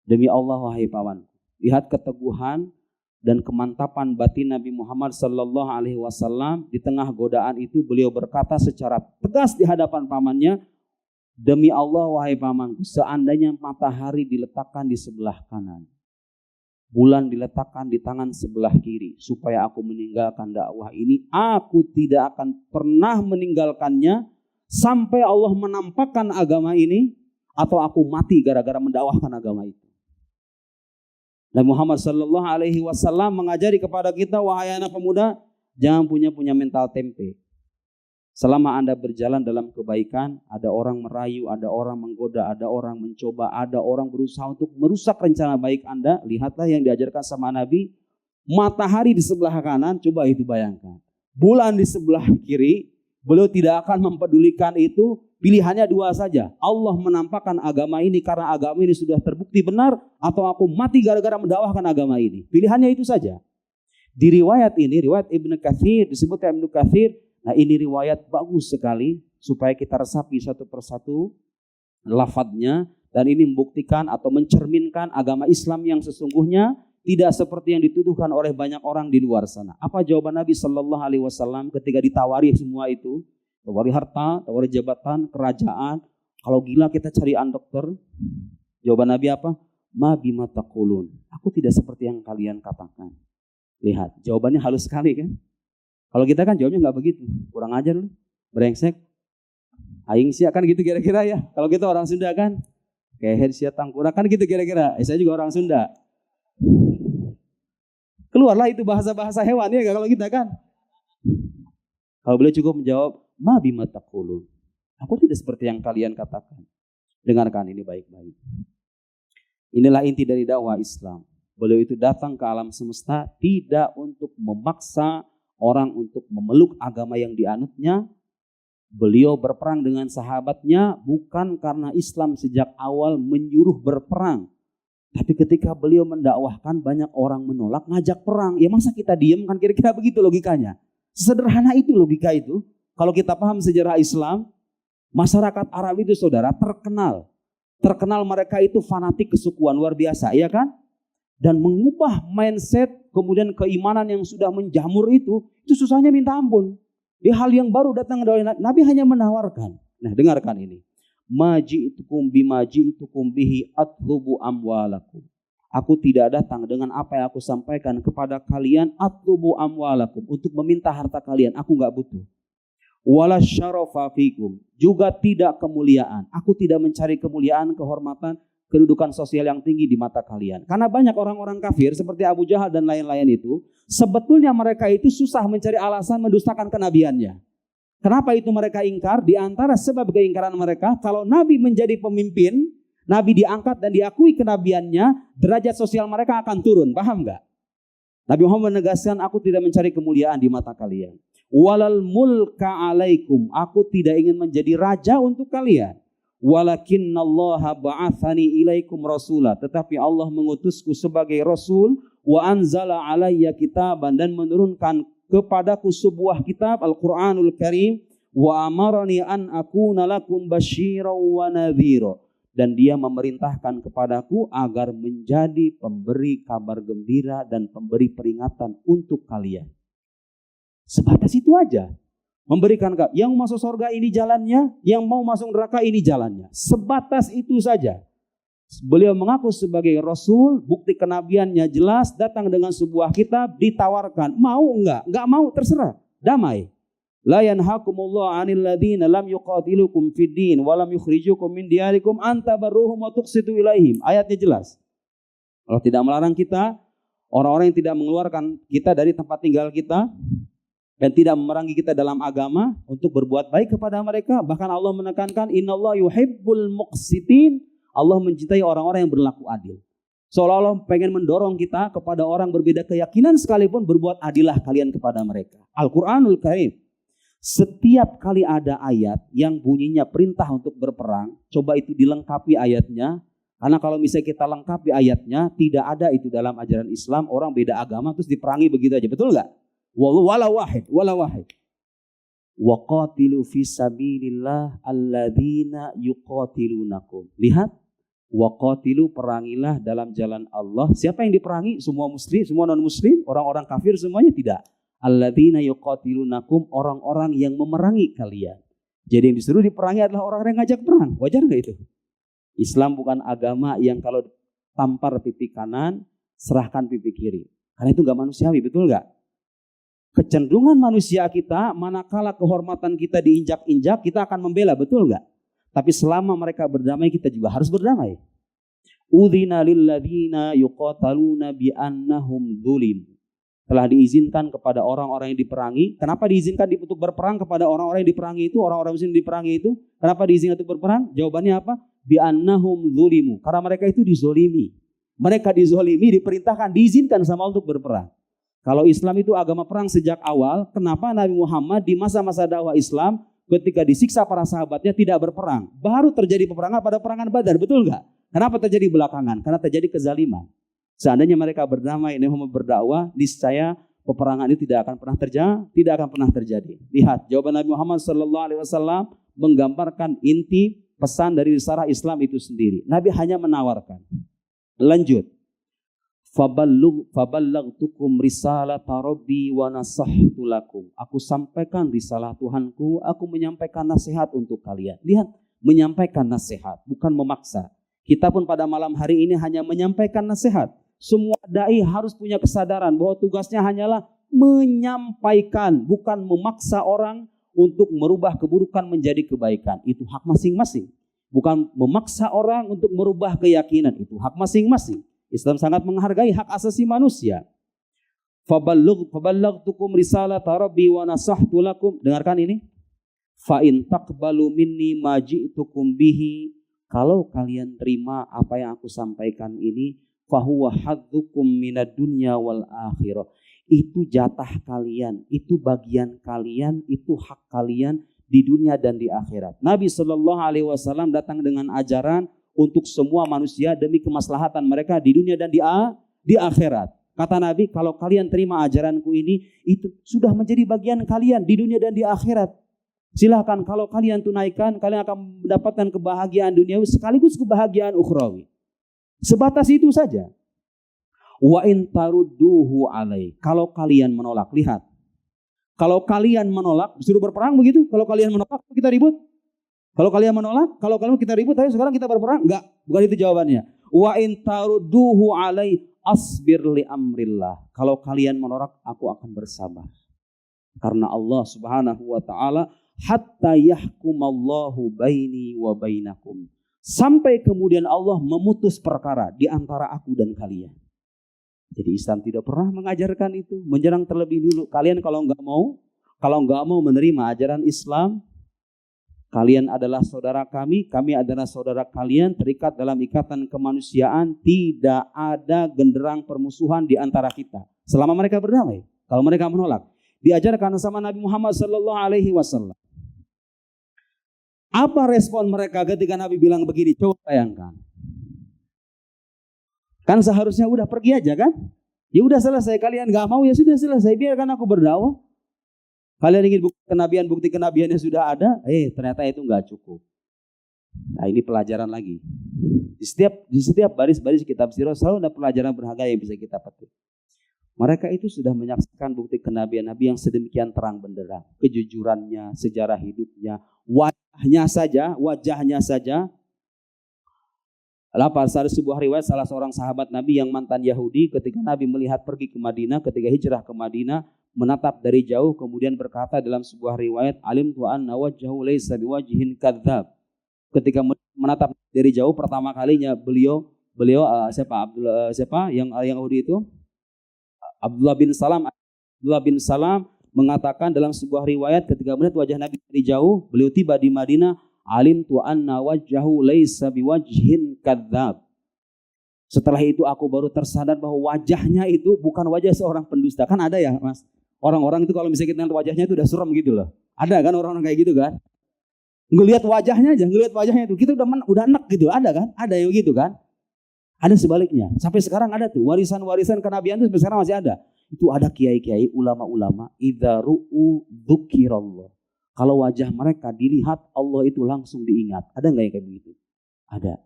Demi Allah wahai pamanku, lihat keteguhan dan kemantapan batin Nabi Muhammad sallallahu alaihi wasallam. Di tengah godaan itu beliau berkata secara tegas di hadapan pamannya, demi Allah wahai pamanku, seandainya matahari diletakkan di sebelah kanan, bulan diletakkan di tangan sebelah kiri, supaya aku meninggalkan dakwah ini, aku tidak akan pernah meninggalkannya sampai Allah menampakkan agama ini, atau aku mati gara-gara mendakwahkan agama itu. Nabi Muhammad sallallahu alaihi wasallam mengajari kepada kita, wahai anak pemuda, jangan punya mental tempe. Selama Anda berjalan dalam kebaikan, ada orang merayu, ada orang menggoda, ada orang mencoba, ada orang berusaha untuk merusak rencana baik Anda. Lihatlah yang diajarkan sama Nabi, matahari di sebelah kanan, coba itu bayangkan. Bulan di sebelah kiri, beliau tidak akan mempedulikan itu, pilihannya dua saja. Allah menampakkan agama ini karena agama ini sudah terbukti benar, atau aku mati gara-gara mendakwahkan agama ini. Pilihannya itu saja. Di riwayat ini, riwayat Ibnu Katsir, disebutkan Ibnu Katsir, nah ini riwayat bagus sekali supaya kita resapi satu persatu. lafadznya, dan ini membuktikan atau mencerminkan agama Islam yang sesungguhnya tidak seperti yang dituduhkan oleh banyak orang di luar sana. Apa jawaban Nabi Sallallahu Alaihi Wasallam ketika ditawari semua itu? Tawari harta, tawari jabatan, kerajaan. Kalau gila kita cari dokter. Jawaban Nabi apa? Ma bima taqulun. Aku tidak seperti yang kalian katakan. Lihat, jawabannya halus sekali kan? Kalau kita kan jawabnya nggak begitu. Kurang ajar lu, brengsek. Aing sia kan gitu kira-kira ya. Kalau kita orang Sunda kan, keher sia tangkura kan gitu kira-kira. Saya juga orang Sunda. Keluarlah itu bahasa-bahasa hewan ya kalau kita kan. Kalau beliau cukup menjawab, ma bima taqulun. Aku tidak seperti yang kalian katakan. Dengarkan ini baik-baik. Inilah inti dari dakwah Islam. Beliau itu datang ke alam semesta tidak untuk memaksa orang untuk memeluk agama yang dianutnya. Beliau berperang dengan sahabatnya bukan karena Islam sejak awal menyuruh berperang. Tapi ketika beliau mendakwahkan banyak orang menolak ngajak perang. Ya masa kita diem kan kira-kira begitu logikanya. Sederhana itu logika itu. Kalau kita paham sejarah Islam, masyarakat Arab itu saudara terkenal. Terkenal mereka itu fanatik kesukuan luar biasa, iya kan? Dan mengubah mindset kemudian keimanan yang sudah menjamur itu susahnya minta ampun. Di hal yang baru datang dari Nabi hanya menawarkan. Nah, dengarkan ini. Maji'tukum bimaji'tukum bihi atlubu amwalakum. Aku tidak datang dengan apa yang aku sampaikan kepada kalian atlubu amwalakum, untuk meminta harta kalian. Aku enggak butuh. Wala syarafa fikum, juga tidak kemuliaan. Aku tidak mencari kemuliaan, kehormatan, kedudukan sosial yang tinggi di mata kalian. Karena banyak orang-orang kafir seperti Abu Jahal dan lain-lain itu, sebetulnya mereka itu susah mencari alasan mendustakan kenabiannya. Kenapa itu mereka ingkar? Di antara sebab keingkaran mereka, kalau Nabi menjadi pemimpin, Nabi diangkat dan diakui kenabiannya, derajat sosial mereka akan turun. Paham gak? Nabi Muhammad menegaskan, aku tidak mencari kemuliaan di mata kalian. Walal mulka alaikum, aku tidak ingin menjadi raja untuk kalian. Walakinnallaha ba'athani ilaikum rasulah, tetapi Allah mengutusku sebagai rasul. Wa anzala alayya kitaban, dan menurunkan kepadaku sebuah kitab Al-Quranul Karim. Wa amarani an akuna lakum basyira wa nadhira, dan dia memerintahkan kepadaku agar menjadi pemberi kabar gembira dan pemberi peringatan untuk kalian. Sebatas itu aja. Memberikan yang masuk surga ini jalannya, yang mau masuk neraka ini jalannya. Sebatas itu saja. Beliau mengaku sebagai rasul, bukti kenabiannya jelas, datang dengan sebuah kitab, ditawarkan. Mau enggak? Enggak mau, terserah. Damai. La yanhakumullahu 'anil ladzina lam yuqatilukum fid din wa lam yukhrijukum min diyarikum an tabarruhum wa tuqsitu ilaihim. Ayatnya jelas. Allah tidak melarang kita, orang-orang yang tidak mengeluarkan kita dari tempat tinggal kita dan tidak memerangi kita dalam agama, untuk berbuat baik kepada mereka. Bahkan Allah menekankan, innallaha yuhibbul muqsitin. Allah mencintai orang-orang yang berlaku adil. Seolah-olah pengen mendorong kita kepada orang berbeda keyakinan sekalipun, berbuat adillah kalian kepada mereka. Al-Quranul Karim. Setiap kali ada ayat yang bunyinya perintah untuk berperang, coba itu dilengkapi ayatnya. Karena kalau misalnya kita lengkapi ayatnya, tidak ada itu dalam ajaran Islam, orang beda agama terus diperangi begitu aja. Betul nggak? Wala wahid. Wa qatilu fi sabilillah alladzina yuqatilunakum. Lihat, wa qatilu, perangilah dalam jalan Allah. Siapa yang diperangi? Semua muslim, semua non muslim, orang-orang kafir semuanya? Tidak. Alladzina yuqatilunakum, orang-orang yang memerangi kalian. Jadi yang disuruh diperangi adalah orang-orang yang ngajak perang. Wajar enggak itu? Islam bukan agama yang kalau tampar pipi kanan, serahkan pipi kiri. Karena itu enggak manusiawi, betul enggak? Kecenderungan manusia kita, manakala kehormatan kita diinjak-injak, kita akan membela, betul enggak? Tapi selama mereka berdamai, kita juga harus berdamai. Udzina lilladzina yuqataluna bi annahum dzulim. Telah diizinkan kepada orang-orang yang diperangi. Kenapa diizinkan untuk berperang kepada orang-orang yang diperangi itu? Orang-orang muslim diperangi itu. Kenapa diizinkan untuk berperang? Jawabannya apa? Bi annahum dzulimu. Karena mereka itu dizolimi. Mereka dizolimi, diperintahkan, diizinkan sama Allah untuk berperang. Kalau Islam itu agama perang sejak awal, kenapa Nabi Muhammad di masa-masa dakwah Islam ketika disiksa para sahabatnya tidak berperang? Baru terjadi peperangan pada perangan Badar, betul enggak? Kenapa terjadi belakangan? Karena terjadi kezaliman. Seandainya mereka berdamai, Nabi Muhammad berdakwah, niscaya peperangan itu tidak akan pernah terjadi. Lihat, jawaban Nabi Muhammad SAW menggambarkan inti pesan dari risalah Islam itu sendiri. Nabi hanya menawarkan. Lanjut. Faballaghtukum risalata rabbi wa nasahtu lakum. Aku sampaikan risalah Tuhanku, aku menyampaikan nasihat untuk kalian. Lihat, menyampaikan nasihat, bukan memaksa. Kita pun pada malam hari ini hanya menyampaikan nasihat. Semua dai harus punya kesadaran bahwa tugasnya hanyalah menyampaikan, bukan memaksa orang untuk merubah keburukan menjadi kebaikan. Itu hak masing-masing. Bukan memaksa orang untuk merubah keyakinan. Itu hak masing-masing. Islam sangat menghargai hak asasi manusia. Faballaghtukum risalata rabbi wa nasahtu lakum. Dengarkan ini. Fa in taqbalu minni ma ji'tukum bihi. Kalau kalian terima apa yang aku sampaikan ini, fahuwa hadzukum minad dunya wal akhirah. Itu jatah kalian, itu bagian kalian, itu hak kalian di dunia dan di akhirat. Nabi SAW datang dengan ajaran untuk semua manusia demi kemaslahatan mereka di dunia dan di akhirat. Kata Nabi, kalau kalian terima ajaranku ini, itu sudah menjadi bagian kalian di dunia dan di akhirat. Silahkan kalau kalian tunaikan, kalian akan mendapatkan kebahagiaan duniawi sekaligus kebahagiaan ukhrawi. Sebatas itu saja. Wa in tarudduhu alai. Kalau kalian menolak, lihat. Kalau kalian menolak, disuruh berperang begitu? Kalau kalian menolak, kita ribut. Kalau kalian menolak, kalau kita ribut, tapi sekarang kita berperang? Enggak, bukan itu jawabannya. Wa in tarudduhu alai asbir li amrillah. Kalau kalian menolak, aku akan bersabar. Karena Allah Subhanahu wa taala hatta yahkumallahu baini wa bainakum. Sampai kemudian Allah memutus perkara di antara aku dan kalian. Jadi Islam tidak pernah mengajarkan itu, menyerang terlebih dulu. Kalian kalau nggak mau menerima ajaran Islam, kalian adalah saudara kami adalah saudara kalian, terikat dalam ikatan kemanusiaan, tidak ada genderang permusuhan di antara kita. Selama mereka berdamai, kalau mereka menolak, diajarkan sama Nabi Muhammad SAW. Apa respon mereka ketika Nabi bilang begini? Coba bayangkan. Kan seharusnya udah pergi aja kan? Ya udah selesai, kalian gak mau ya sudah selesai, biarkan aku berdakwah. Kalian ingin bukti kenabiannya sudah ada, ternyata itu gak cukup. Nah ini pelajaran lagi. Di setiap baris-baris kitab sirah selalu ada pelajaran berharga yang bisa kita petik. Mereka itu sudah menyaksikan bukti kenabian Nabi yang sedemikian terang benderang. Kejujurannya, sejarah hidupnya, wajahnya saja. Pada sebuah riwayat salah seorang sahabat Nabi yang mantan Yahudi ketika Nabi melihat pergi ke Madinah, ketika hijrah ke Madinah, menatap dari jauh kemudian berkata dalam sebuah riwayat, alim tu'an nawajjahu laysa biwajhin kadzab. Ketika menatap dari jauh pertama kalinya beliau yang Yahudi itu Abdullah bin Salam mengatakan dalam sebuah riwayat ketika melihat wajah Nabi dari jauh, beliau tiba di Madinah, alim tu anna wajhahu laisa biwajhin kadzab. Setelah itu aku baru tersadar bahwa wajahnya itu bukan wajah seorang pendusta. Kan ada ya Mas, orang-orang itu kalau misalnya kita lihat wajahnya itu udah suram gitu loh. Ada kan orang-orang kayak gitu kan? Ngelihat wajahnya itu kita udah enak gitu. Ada kan? Ada yang gitu kan? Ada sebaliknya. Sampai sekarang ada tuh warisan-warisan kenabian itu sampai sekarang masih ada. Itu ada kiai-kiai, ulama-ulama, idza ru'u dzukirallah. Kalau wajah mereka dilihat, Allah itu langsung diingat. Ada nggak yang kayak begitu? Ada.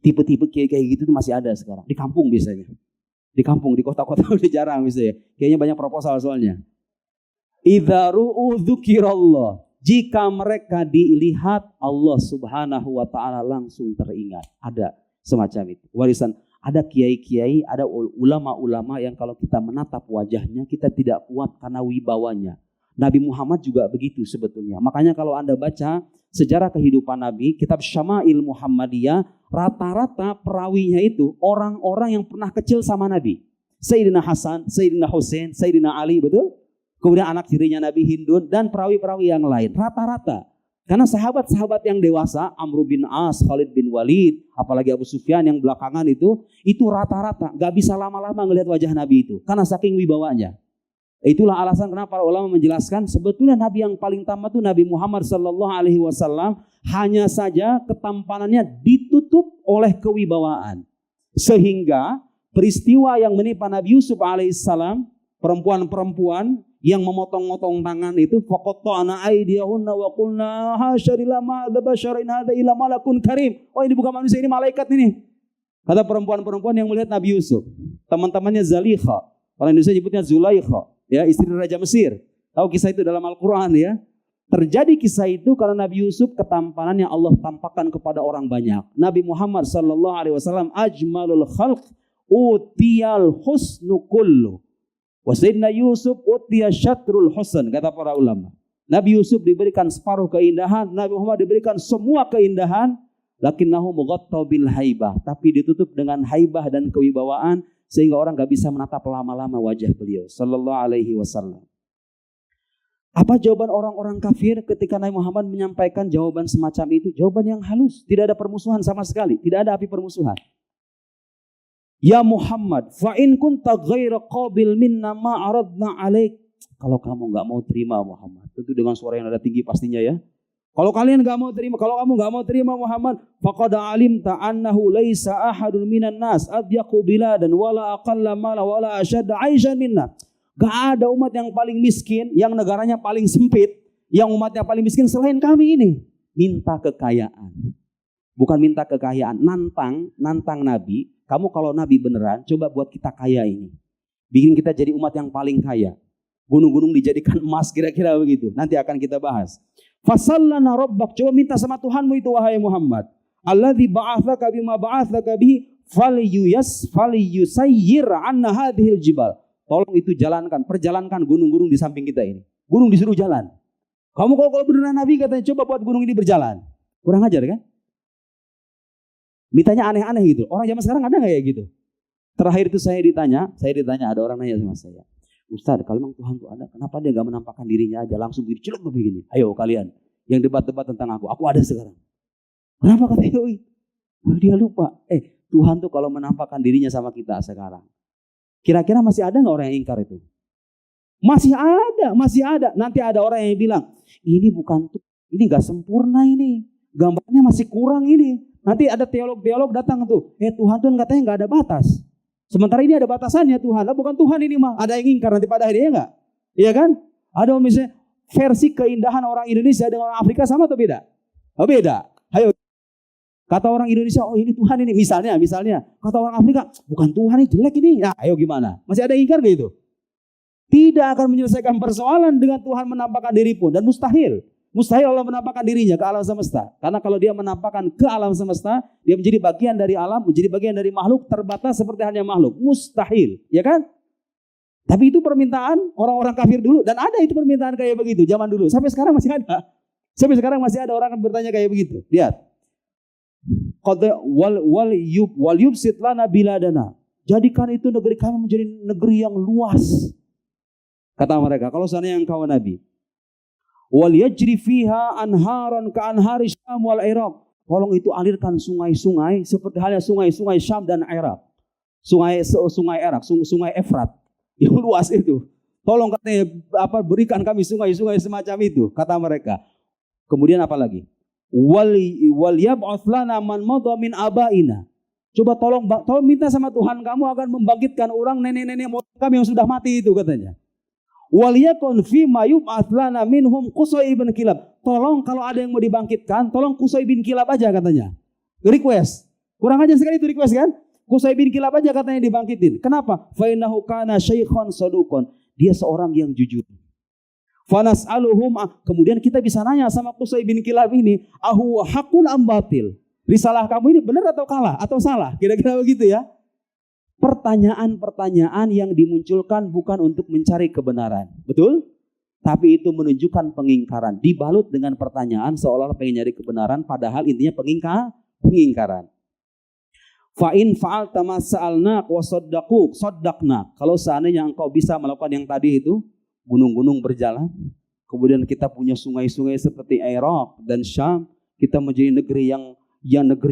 Tipe-tipe kayak gitu tuh masih ada sekarang. Di kampung biasanya. Di kampung, di kota-kota udah jarang biasanya. Kayaknya banyak proposal soalnya. Idza ru'u dzukirallah. Jika mereka dilihat, Allah Subhanahu wa taala langsung teringat. Ada semacam itu. Warisan. Ada kiai-kiai, ada ulama-ulama yang kalau kita menatap wajahnya, kita tidak kuat karena wibawanya. Nabi Muhammad juga begitu sebetulnya. Makanya kalau Anda baca sejarah kehidupan Nabi, kitab Syama'il Muhammadiyah, rata-rata perawinya itu orang-orang yang pernah kecil sama Nabi. Sayyidina Hasan, Sayyidina Husain, Sayyidina Ali, betul? Kemudian anak tirinya Nabi Hindun dan perawi-perawi yang lain. Rata-rata. Karena sahabat-sahabat yang dewasa, Amr bin As, Khalid bin Walid, apalagi Abu Sufyan yang belakangan itu rata-rata. Gak bisa lama-lama ngelihat wajah Nabi itu. Karena saking wibawanya. Itulah alasan kenapa para ulama menjelaskan sebetulnya Nabi yang paling tamat itu Nabi Muhammad SAW, hanya saja ketampanannya ditutup oleh kewibawaan. Sehingga peristiwa yang menimpa Nabi Yusuf alaihissalam perempuan-perempuan yang memotong-motong tangan itu, faqatta'na aydiyahunna wa qulna hasya lillahi ma hadza basyarin hadza illa malakun karim. Oh, ini bukan manusia, ini malaikat ini. Kata perempuan-perempuan yang melihat Nabi Yusuf. Teman-temannya Zalikha, orang Indonesia nyebutnya Zulaikha, ya, istri Raja Mesir. Tahu kisah itu dalam Al-Qur'an ya. Terjadi kisah itu karena Nabi Yusuf ketampanannya Allah tampakkan kepada orang banyak. Nabi Muhammad sallallahu alaihi wasallam ajmalul khalq utiyal husnu kullu. Wa sayyidina Yusuf utiya syatrul husn, kata para ulama. Nabi Yusuf diberikan separuh keindahan, Nabi Muhammad diberikan semua keindahan, lakinnahu mughatta bil haibah, tapi ditutup dengan haibah dan kewibawaan sehingga orang enggak bisa menatap lama-lama wajah beliau sallallahu alaihi wasallam. Apa jawaban orang-orang kafir ketika Nabi Muhammad menyampaikan jawaban semacam itu? Jawaban yang halus, tidak ada permusuhan sama sekali, tidak ada api permusuhan. Ya Muhammad, fa in kunta ghaira qabil minna ma aradna alaik. Kalau kamu enggak mau terima Muhammad, tentu dengan suara yang nada tinggi pastinya ya. Kalau kalian enggak mau terima, kalau kamu enggak mau terima Muhammad, faqad alimta annahu laisa ahadun minan nas adyaqu biladan wala aqalla mala wala ashadda 'aishan minna. Enggak ada umat yang paling miskin, yang negaranya paling sempit, yang umatnya paling miskin selain kami ini. Minta kekayaan. Bukan minta kekayaan, nantang Nabi. Kamu kalau Nabi beneran, coba buat kita kaya ini. Bikin kita jadi umat yang paling kaya. Gunung-gunung dijadikan emas, kira-kira begitu. Nanti akan kita bahas. Fasallana rabbak, coba minta sama Tuhanmu itu wahai Muhammad. Alladzi ba'atsaka bima ba'atsaka bihi falyusayyir 'anna hadhil jibal. Tolong itu jalankan, perjalankan gunung-gunung di samping kita ini. Gunung disuruh jalan. Kamu kalau beneran Nabi katanya coba buat gunung ini berjalan. Kurang ajar kan? Mintanya aneh-aneh gitu. Orang zaman sekarang ada nggak ya gitu? Terakhir itu saya ditanya ada orang nanya sama saya. Ustaz, kalau memang Tuhan itu ada, kenapa dia nggak menampakkan dirinya aja langsung begini, celuk begini? Ayo kalian yang debat-debat tentang aku ada sekarang. Kenapa kata Yoi? Dia lupa. Tuhan tuh kalau menampakkan dirinya sama kita sekarang. Kira-kira masih ada nggak orang yang ingkar itu? Masih ada. Nanti ada orang yang bilang, ini bukan tuh, ini nggak sempurna ini, gambarnya masih kurang ini. Nanti ada teolog-teolog datang tuh, Tuhan tuh katanya nggak ada batas. Sementara ini ada batasannya Tuhan, bukan Tuhan ini mah. Ada yang ingkar nanti pada akhirnya nggak? Iya kan? Ada misalnya versi keindahan orang Indonesia dengan orang Afrika sama atau beda? Oh beda. Ayo. Kata orang Indonesia, oh ini Tuhan ini. Misalnya. Kata orang Afrika, bukan Tuhan ini, jelek ini. Nah ayo gimana? Masih ada yang ingkar gak itu? Tidak akan menyelesaikan persoalan dengan Tuhan menampakkan diri pun. Dan mustahil Allah menampakkan dirinya ke alam semesta. Karena kalau dia menampakkan ke alam semesta, dia menjadi bagian dari alam, menjadi bagian dari makhluk terbatas seperti hanya makhluk. Mustahil, ya kan? Tapi itu permintaan orang-orang kafir dulu. Dan ada itu permintaan kayak begitu, zaman dulu. Sampai sekarang masih ada. Orang yang bertanya kayak begitu. Lihat. Wal yubsit lana biladana. Jadikan itu negeri kami menjadi negeri yang luas. Kata mereka, kalau seandainya engkau Nabi. Wal yajri fiha anharan ka anhari Syam wal Iraq. Tolong itu alirkan sungai-sungai seperti halnya sungai-sungai Syam dan Iraq. Sungai Efrat yang luas itu. Tolong katanya berikan kami sungai-sungai semacam itu, kata mereka. Kemudian apa lagi? Wal yab'ats lana man madha min abaina. Coba tolong minta sama Tuhan kamu akan membangkitkan orang nenek-nenek moyang kami yang sudah mati itu katanya. Waliyakun fi ma yub'ats lana minhum Qusay bin Kilab. Tolong kalau ada yang mau dibangkitkan, tolong Qusay bin Kilab aja katanya. Request. Kurang aja sekali itu request kan? Qusay bin Kilab aja katanya dibangkitin. Kenapa? Fa innahu kana syaikhan saduqan. Dia seorang yang jujur. Fanas'aluhum, kemudian kita bisa nanya sama Qusay bin Kilab ini, ahu haqqun am batil? Risalah kamu ini benar atau salah? Kira-kira begitu ya. Pertanyaan-pertanyaan yang dimunculkan bukan untuk mencari kebenaran. Betul? Tapi itu menunjukkan pengingkaran. Dibalut dengan pertanyaan seolah-olah pengen nyari kebenaran. Padahal intinya pengingkaran. Fa'in fa'alta ma sa'alnak wa saddaqna. Kalau seandainya engkau bisa melakukan yang tadi itu. Gunung-gunung berjalan. Kemudian kita punya sungai-sungai seperti Iraq dan Syam. Kita menjadi negeri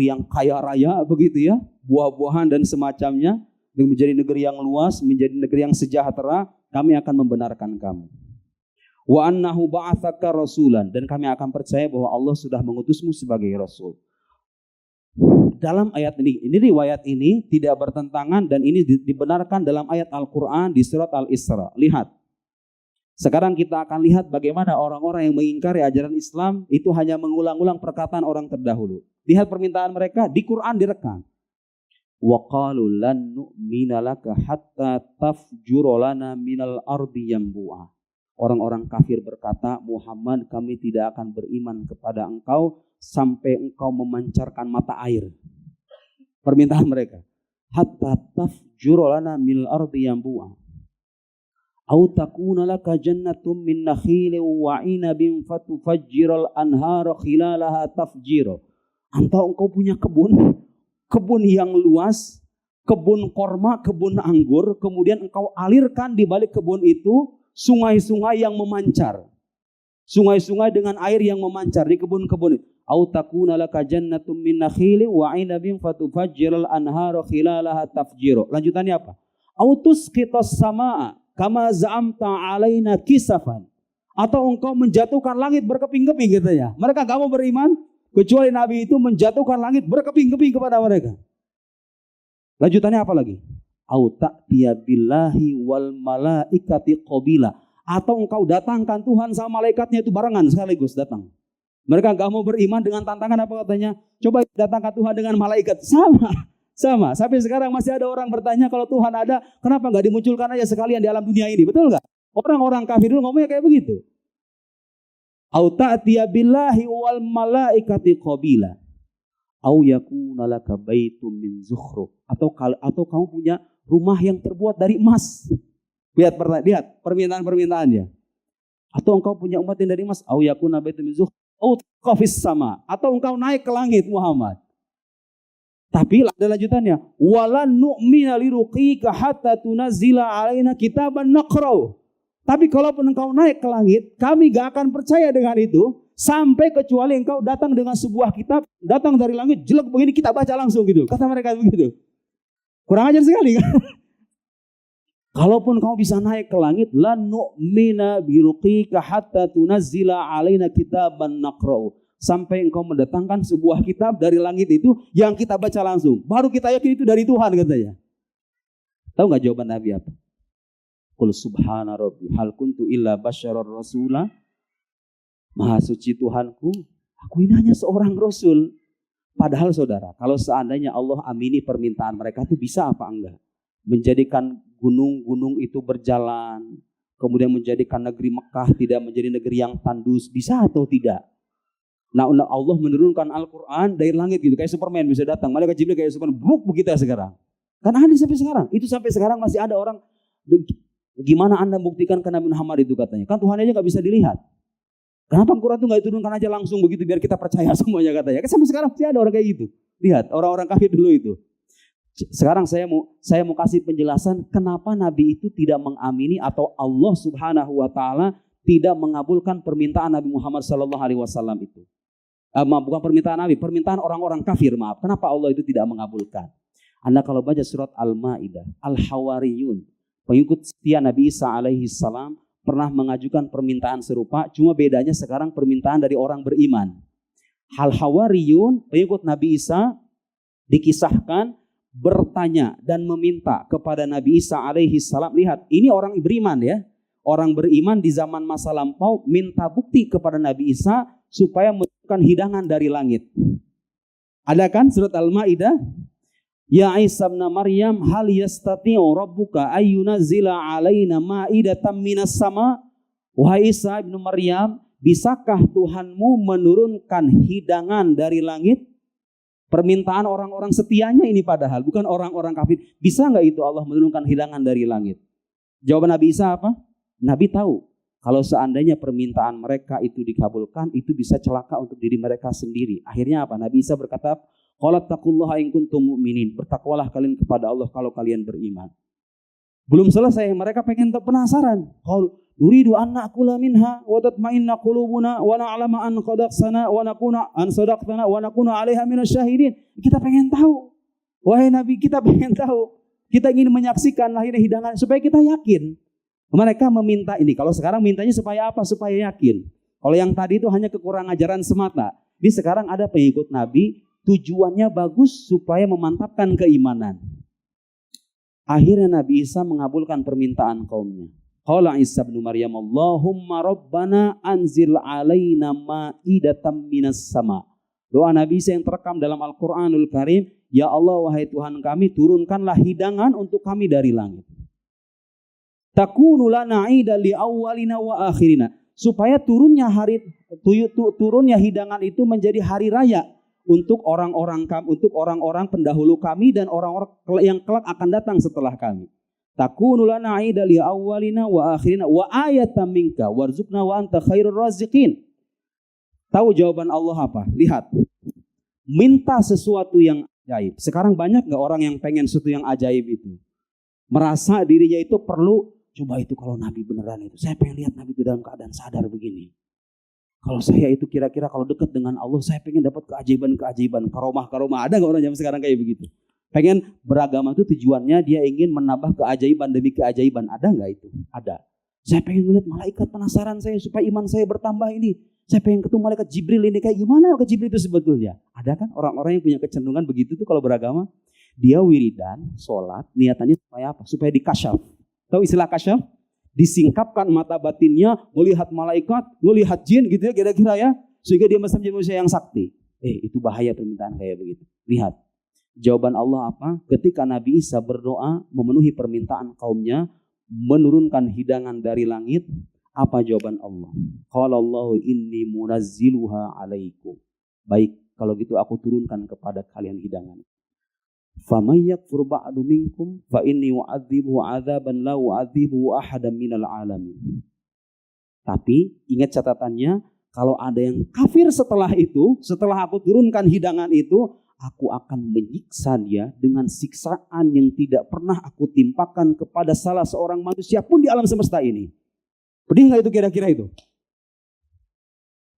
yang kaya raya begitu ya. Buah-buahan dan semacamnya. Menjadi negeri yang luas, menjadi negeri yang sejahtera, kami akan membenarkan kamu. Wa annahu ba'atsaka rasulan, dan kami akan percaya bahwa Allah sudah mengutusmu sebagai rasul. dalam ayat ini riwayat ini tidak bertentangan dan ini dibenarkan dalam ayat Al-Quran di surat Al-Isra. Lihat. Sekarang kita akan lihat bagaimana orang-orang yang mengingkari ajaran Islam itu hanya mengulang-ulang perkataan orang terdahulu. Lihat permintaan mereka di Quran direkam. Wa qalu lan nu'mina laka hatta tafjura lana minal ardi yanbu'a. Orang-orang kafir berkata, Muhammad, kami tidak akan beriman kepada engkau sampai engkau memancarkan mata air. Permintaan mereka. Hatta tafjura lana minal ardi yanbu'a. Au takuna laka jannatum min nakhilin wa 'inabin fatufajjiral anhara khilalaha tafjira. Atau engkau punya kebun yang luas, kebun korma, kebun anggur, kemudian engkau alirkan di balik kebun itu sungai-sungai yang memancar. Sungai-sungai dengan air yang memancar di kebun-kebun itu. Au takuna laka jannatum min nakhilin wa 'inabin fatufajjiral anhara khilalaha tafjira. Lanjutannya apa? Au tusqitas samaa kama za'amta alaina kisafan. Atau engkau menjatuhkan langit berkeping-keping katanya. Mereka gak mau beriman kecuali Nabi itu menjatuhkan langit berkeping-keping kepada mereka. Lanjutannya apa lagi? Au ta'tiya billahi wal malaikati qabila. Atau engkau datangkan Tuhan sama malaikatnya itu barengan sekaligus datang. Mereka gak mau beriman dengan tantangan apa katanya? Coba datangkan Tuhan dengan malaikat. Sama. Sampai sekarang masih ada orang bertanya kalau Tuhan ada, kenapa nggak dimunculkan aja sekalian di alam dunia ini? Betul nggak? Orang-orang kafir dulu ngomongnya kayak begitu. Au ta'tiya billahi wal malaikati qabila. Au yakuna laka baitum min zukhruf. Atau kamu punya rumah yang terbuat dari emas. Lihat permintaan-permintaannya. Atau engkau punya umat yang dari emas. Au yakuna baitum min zukhruf. Au qafis sama. Atau engkau naik ke langit Muhammad. Tapi ada lanjutannya. Walan nu'mina liruqika hatta tunazzila alaina kitaban naqra'u. Tapi kalaupun engkau naik ke langit, kami gak akan percaya dengan itu sampai kecuali engkau datang dengan sebuah kitab, datang dari langit, jelek begini kita baca langsung gitu. Kata mereka begitu. Kurang ajar sekali kan? Kalaupun kamu bisa naik ke langit, lan nu'mina biruqika hatta tunazzila alaina kitaban naqra'u. Sampai engkau mendatangkan sebuah kitab dari langit itu yang kita baca langsung. Baru kita yakin itu dari Tuhan katanya. Tahu gak jawaban Nabi apa? Qul subhana rabbi hal kuntu illa basyarar rasula. Maha suci Tuhanku, aku ini hanya seorang rasul. Padahal saudara, kalau seandainya Allah amini permintaan mereka itu bisa apa enggak? Menjadikan gunung-gunung itu berjalan. Kemudian menjadikan negeri Mekah tidak menjadi negeri yang tandus. Bisa atau tidak? Nah Allah menurunkan Al-Quran dari langit gitu. Kayak Superman bisa datang. Malaikat Jibril kayak Superman. Bruk begitu sekarang. Kan ada sampai sekarang. Itu sampai sekarang masih ada orang. Gimana Anda buktikan ke Nabi Muhammad itu katanya. Kan Tuhan aja gak bisa dilihat. Kenapa Al-Quran itu gak diturunkan aja langsung begitu. Biar kita percaya semuanya katanya. Kan sampai sekarang masih ada orang kayak gitu. Lihat orang-orang kafir dulu itu. Sekarang saya mau kasih penjelasan. Kenapa Nabi itu tidak mengamini. Atau Allah subhanahu wa ta'ala tidak mengabulkan permintaan Nabi Muhammad SAW itu. Bukan permintaan Nabi, permintaan orang-orang kafir, maaf. Kenapa Allah itu tidak mengabulkan? Anda kalau baca surat Al-Ma'idah, Al-Hawariyun, pengikut setia Nabi Isa alaihi salam pernah mengajukan permintaan serupa, cuma bedanya sekarang permintaan dari orang beriman. Al-Hawariyun, pengikut Nabi Isa, dikisahkan bertanya dan meminta kepada Nabi Isa alaihi salam. Lihat, ini orang beriman ya. Orang beriman di zaman masa lampau minta bukti kepada Nabi Isa supaya menunjukkan hidangan dari langit. Ada kan surat Al-Ma'idah? Ya Isa bin Maryam hal yastati'u rabbuka ayyunazzila alaina ma'idatan minas sama? Wahai Isa bin Maryam, bisakah Tuhanmu menurunkan hidangan dari langit? Permintaan orang-orang setianya ini padahal bukan orang-orang kafir. Bisa enggak itu Allah menurunkan hidangan dari langit? Jawaban Nabi Isa apa? Nabi tahu kalau seandainya permintaan mereka itu dikabulkan, itu bisa celaka untuk diri mereka sendiri. Akhirnya apa? Nabi Isa berkata, "Qala taqullaha in kuntum mu'minin." Bertakwalah kalian kepada Allah kalau kalian beriman. Belum selesai, mereka pengen penasaran. Qalu nuridu an na'kula minha wa tatma'inna qulubuna wa na'lama an qadaqsana wa nakuna an sadaqtana wa nakuna 'alaiha minasyahidin. Kita pengen tahu. Wahai Nabi, kita pengen tahu. Kita ingin menyaksikan lahirnya hidangan supaya kita yakin. Mereka meminta ini. Kalau sekarang mintanya supaya apa? Supaya yakin. Kalau yang tadi itu hanya kekurangan ajaran semata. Di sekarang ada pengikut Nabi tujuannya bagus supaya memantapkan keimanan. Akhirnya Nabi Isa mengabulkan permintaan kaumnya. Qala Isa bin Maryam, Allahumma rabbana anzil alaina ma'idatan minas sama. Doa Nabi Isa yang terekam dalam Al-Quranul Karim, ya Allah wahai Tuhan kami, turunkanlah hidangan untuk kami dari langit. Takunu lana 'idan li awwalina wa akhirina. Supaya turunnya hidangan itu menjadi hari raya untuk orang-orang pendahulu kami dan orang-orang yang kelak akan datang setelah kami. Takunu lana 'idan li awwalina wa akhirina wa ayatan minka warzuqna wa anta khairur raziqin. Tahu jawaban Allah apa? Lihat. Minta sesuatu yang ajaib. Sekarang banyak enggak orang yang pengen sesuatu yang ajaib itu? Merasa dirinya itu perlu, coba itu kalau Nabi beneran itu. Saya pengen lihat Nabi itu dalam keadaan sadar begini. Kalau saya itu kira-kira kalau dekat dengan Allah, saya pengen dapat keajaiban-keajaiban, karomah-karomah. Ada nggak orang zaman sekarang kayak begitu? Pengen beragama itu tujuannya dia ingin menambah keajaiban demi keajaiban. Ada nggak itu? Ada. Saya pengen melihat malaikat, penasaran saya supaya iman saya bertambah ini. Saya pengen ketemu malaikat Jibril ini, kayak gimana malaikat Jibril itu sebetulnya? Ada kan orang-orang yang punya kecenderungan begitu tuh kalau beragama. Dia wiridan, sholat, niatannya supaya apa? Supaya dikasyaf. Tahu istilah kasyaf? Disingkapkan mata batinnya, melihat malaikat, melihat jin gitu ya kira-kira ya. Sehingga dia menjadi manusia yang sakti. Itu bahaya permintaan kayak begitu. Lihat. Jawaban Allah apa? Ketika Nabi Isa berdoa memenuhi permintaan kaumnya, menurunkan hidangan dari langit, apa jawaban Allah? Qala Allahu inni munazziluha alaikum. Baik, kalau gitu aku turunkan kepada kalian hidangan. Faman yakfur ba'du minkum fa inni u'adzibuhu 'adzaban la u'adzibuhu ahadan minal alamin. Tapi ingat catatannya, kalau ada yang kafir setelah itu, setelah aku turunkan hidangan itu, aku akan menyiksa dia dengan siksaan yang tidak pernah aku timpakan kepada salah seorang manusia pun di alam semesta ini. Pedih enggak itu kira-kira itu?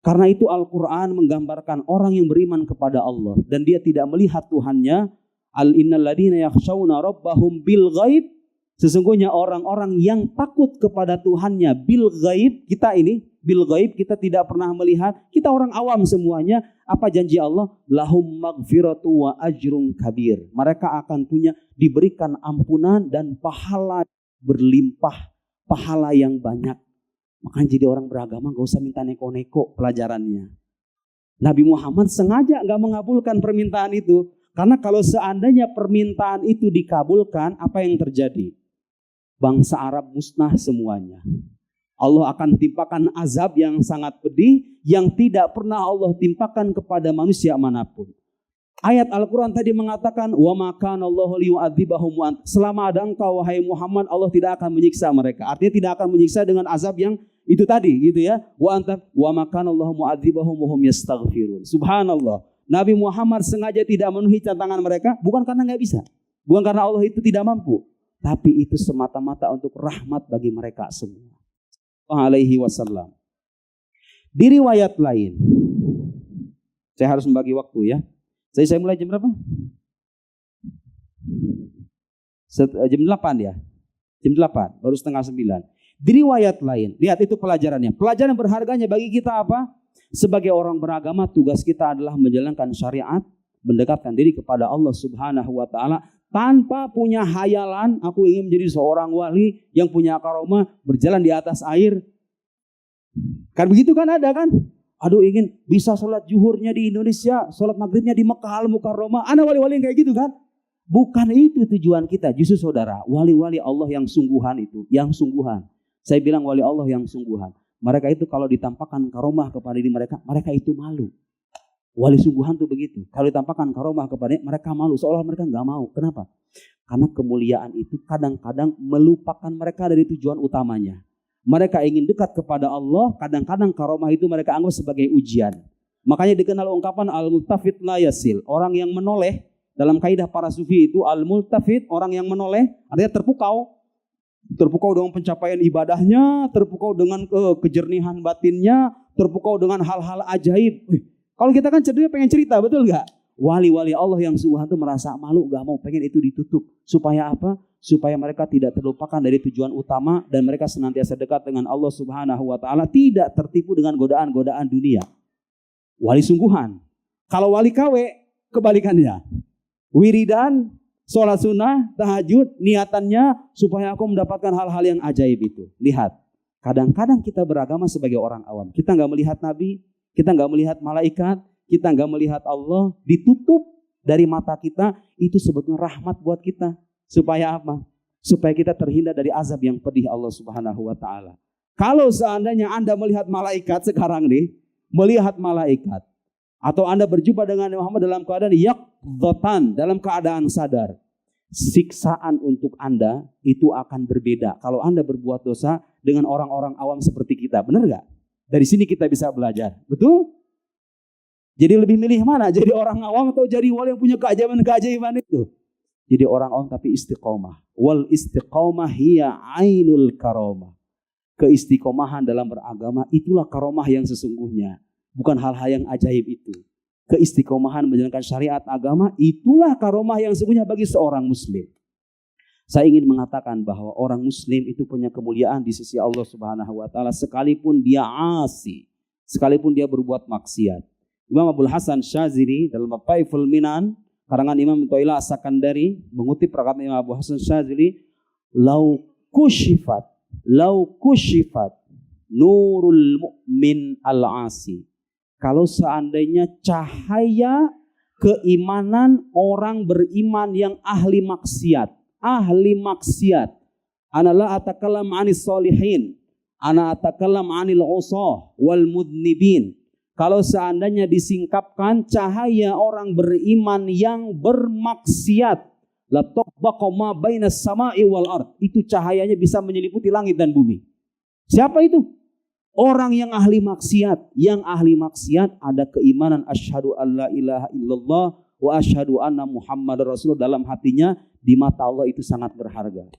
Karena itu Al-Quran menggambarkan orang yang beriman kepada Allah dan dia tidak melihat Tuhannya. Al-innal ladina yakhshawna rabbahum bil ghaib. Sesungguhnya orang-orang yang takut kepada Tuhannya bil ghaib. Kita ini bil ghaib, kita tidak pernah melihat. Kita orang awam semuanya. Apa janji Allah? Lahum maghfiratu wa ajrun kabir. Mereka akan diberikan ampunan dan pahala berlimpah. Pahala yang banyak. Makanya jadi orang beragama gak usah minta neko-neko pelajarannya. Nabi Muhammad sengaja gak mengabulkan permintaan itu. Karena kalau seandainya permintaan itu dikabulkan, apa yang terjadi? Bangsa Arab musnah semuanya. Allah akan timpakan azab yang sangat pedih yang tidak pernah Allah timpakan kepada manusia manapun. Ayat Al-Quran tadi mengatakan, wa ma kana Allahu liyu'adzibahum wa anta. Selama ada engkau wahai Muhammad, Allah tidak akan menyiksa mereka. Artinya tidak akan menyiksa dengan azab yang itu tadi gitu ya. Wa ma kana Allahu mu'adzibahum wa hum yastaghfirun. Subhanallah. Nabi Muhammad sengaja tidak memenuhi tantangan mereka, bukan karena nggak bisa, bukan karena Allah itu tidak mampu, tapi itu semata-mata untuk rahmat bagi mereka semua. Alaihi wasallam. Di riwayat lain, saya harus membagi waktu ya. Saya mulai jam berapa? Jam 8 ya. Jam 8, baru setengah 9. Di riwayat lain, lihat itu pelajarannya. Pelajaran berharganya bagi kita apa? Sebagai orang beragama, tugas kita adalah menjalankan syariat, mendekatkan diri kepada Allah Subhanahu wa taala tanpa punya hayalan aku ingin menjadi seorang wali yang punya karomah berjalan di atas air. Kan begitu kan ada kan? Aduh ingin bisa sholat zuhurnya di Indonesia, sholat maghribnya di Mekah Al-Mukarramah. Ada wali-wali yang kayak gitu kan? Bukan itu tujuan kita. Justru saudara, wali-wali Allah yang sungguhan itu, yang sungguhan. Saya bilang wali Allah yang sungguhan. Mereka itu kalau ditampakkan karomah kepada diri mereka, mereka itu malu. Wali sungguhan tuh begitu. Kalau ditampakkan karomah kepada mereka malu, seolah mereka nggak mau. Kenapa? Karena kemuliaan itu kadang-kadang melupakan mereka dari tujuan utamanya. Mereka ingin dekat kepada Allah, kadang-kadang karomah itu mereka anggap sebagai ujian. Makanya dikenal ungkapan al-multafit la yasil. Orang yang menoleh, dalam kaidah para sufi itu al-multafit, orang yang menoleh, artinya terpukau. Terpukau dengan pencapaian ibadahnya, terpukau dengan kejernihan batinnya, terpukau dengan hal-hal ajaib. Kalau kita kan cenderung pengen cerita, betul gak? Wali-wali Allah yang sungguhan itu merasa malu, gak mau, pengen itu ditutup. Supaya apa? Supaya mereka tidak terlupakan dari tujuan utama dan mereka senantiasa dekat dengan Allah Subhanahu wa taala, tidak tertipu dengan godaan-godaan dunia. Wali sungguhan. Kalau wali KW, kebalikannya. Wiridan, sholat sunnah, tahajud, niatannya supaya aku mendapatkan hal-hal yang ajaib itu. Lihat, kadang-kadang kita beragama sebagai orang awam. Kita nggak melihat Nabi, kita nggak melihat malaikat, kita nggak melihat Allah. Ditutup dari mata kita, itu sebetulnya rahmat buat kita. Supaya apa? Supaya kita terhindar dari azab yang pedih Allah Subhanahu wa Ta'ala. Kalau seandainya Anda melihat malaikat sekarang nih, melihat malaikat, atau Anda berjumpa dengan Muhammad dalam keadaan yaqdzatan, dalam keadaan sadar, siksaan untuk Anda itu akan berbeda kalau Anda berbuat dosa dengan orang-orang awam seperti kita. Benar gak? Dari sini kita bisa belajar. Betul? Jadi lebih milih mana? Jadi orang awam atau jadi wali yang punya keajaiban-keajaiban itu? Jadi orang awam tapi istiqomah. Wal istiqomah hiya ainul karamah. Keistiqomahan dalam beragama itulah karomah yang sesungguhnya. Bukan hal-hal yang ajaib itu. Keistiqomahan menjalankan syariat agama itulah karomah yang sesungguhnya bagi seorang muslim. Saya ingin mengatakan bahwa orang muslim itu punya kemuliaan di sisi Allah Subhanahu wa Ta'ala sekalipun dia asi, sekalipun dia berbuat maksiat. Imam Abdul Hasan Syazili dalam Taiful Minan, karangan Imam Toila As-Sakandari, mengutip perkataan Imam Abdul Hasan Syazili, lau kushifat nurul mu'min al-asi. Kalau seandainya cahaya keimanan orang beriman yang ahli maksiat. Ana la atakallam 'anis solihin, ana atakallam 'anil usah wal mudnibin. Kalau seandainya disingkapkan cahaya orang beriman yang bermaksiat, la taqbaqa ma bainas sama'i wal ard. Itu cahayanya bisa menyelimuti langit dan bumi. Siapa itu? Orang yang ahli maksiat. Yang ahli maksiat ada keimanan asyhadu alla ilaha illallah wa asyhadu anna muhammadar rasulullah dalam hatinya. Di mata Allah itu sangat berharga.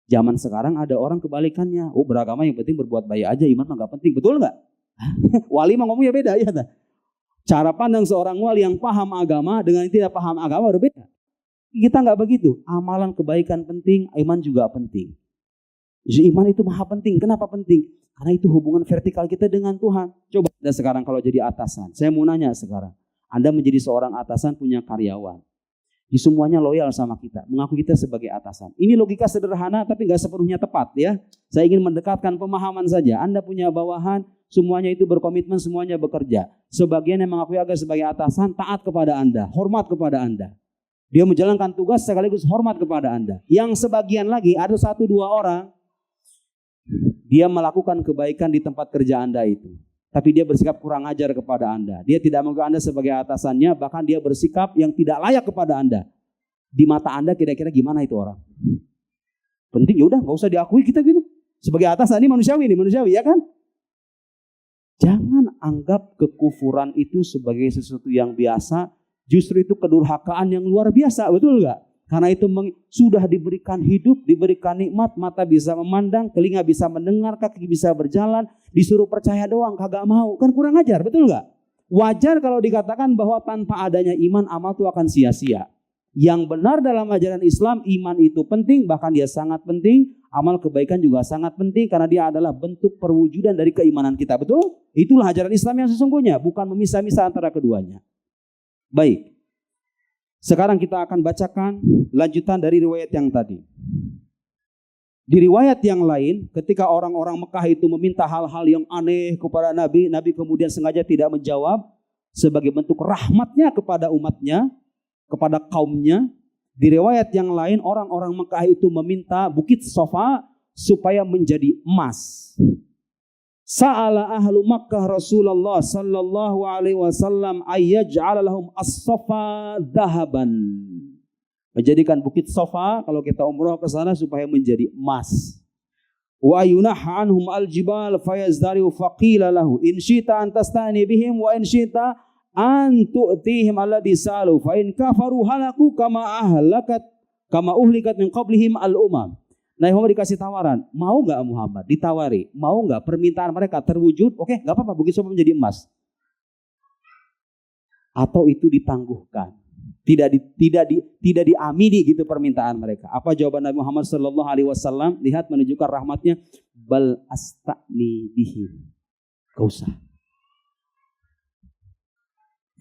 Zaman sekarang ada orang kebalikannya. Oh, beragama yang penting berbuat baik aja, iman mah gak penting. Betul gak? Wali mah ngomongnya beda ya. Cara pandang seorang wali yang paham agama dengan yang tidak paham agama berbeda. Kita gak begitu. Amalan kebaikan penting, iman juga penting. Jadi iman itu maha penting. Kenapa penting? Karena itu hubungan vertikal kita dengan Tuhan. Coba Anda sekarang kalau jadi atasan. Saya mau nanya sekarang. Anda menjadi seorang atasan punya karyawan. Di semuanya loyal sama kita. Mengaku kita sebagai atasan. Ini logika sederhana tapi gak sepenuhnya tepat ya. Saya ingin mendekatkan pemahaman saja. Anda punya bawahan. Semuanya itu berkomitmen, semuanya bekerja. Sebagian yang mengakui agak sebagai atasan taat kepada Anda. Hormat kepada Anda. Dia menjalankan tugas sekaligus hormat kepada Anda. Yang sebagian lagi ada 1-2 orang. Dia melakukan kebaikan di tempat kerja Anda itu. Tapi dia bersikap kurang ajar kepada Anda. Dia tidak menganggap Anda sebagai atasannya. Bahkan dia bersikap yang tidak layak kepada Anda. Di mata Anda kira-kira gimana itu orang? Penting ya udah gak usah diakui kita gitu. Sebagai atasan ini manusiawi ya kan? Jangan anggap kekufuran itu sebagai sesuatu yang biasa. Justru itu kedurhakaan yang luar biasa. Betul gak? Karena itu sudah diberikan hidup, diberikan nikmat, mata bisa memandang, telinga bisa mendengar, kaki bisa berjalan, disuruh percaya doang, kagak mau. Kan kurang ajar, betul gak? Wajar kalau dikatakan bahwa tanpa adanya iman, amal itu akan sia-sia. Yang benar dalam ajaran Islam, iman itu penting, bahkan dia sangat penting. Amal kebaikan juga sangat penting, karena dia adalah bentuk perwujudan dari keimanan kita, betul? Itulah ajaran Islam yang sesungguhnya, bukan memisah-misah antara keduanya. Baik. Sekarang kita akan bacakan lanjutan dari riwayat yang tadi. Di riwayat yang lain, ketika orang-orang Mekah itu meminta hal-hal yang aneh kepada Nabi, Nabi kemudian sengaja tidak menjawab sebagai bentuk rahmatnya kepada umatnya, kepada kaumnya. Di riwayat yang lain, orang-orang Mekah itu meminta Bukit Sofa supaya menjadi emas. Sa'ala ahlu Makkah Rasulullah sallallahu alaihi wasallam ayyaj'ala lahum as-safa dahaban. Menjadikan Bukit Sofa kalau kita umrah ke sana supaya menjadi emas. Wa yunah anhum al-jibal fayazdariu faqila lahu in syita an tastani bihim wa in syita an tu'tihim alladhi salu fa in kafaru halaku kama uhlikat min qablihim al-umam. Nah, Muhammad dikasih tawaran, mau gak Muhammad? Ditawari, mau gak permintaan mereka terwujud? Oke, gak apa-apa, Bukit Sofa menjadi emas. Atau itu ditangguhkan, tidak diamini gitu permintaan mereka. Apa jawaban Nabi Muhammad sallallahu alaihi wasallam? Lihat menunjukkan rahmatnya, bal asta'ni bihim. Gak usah.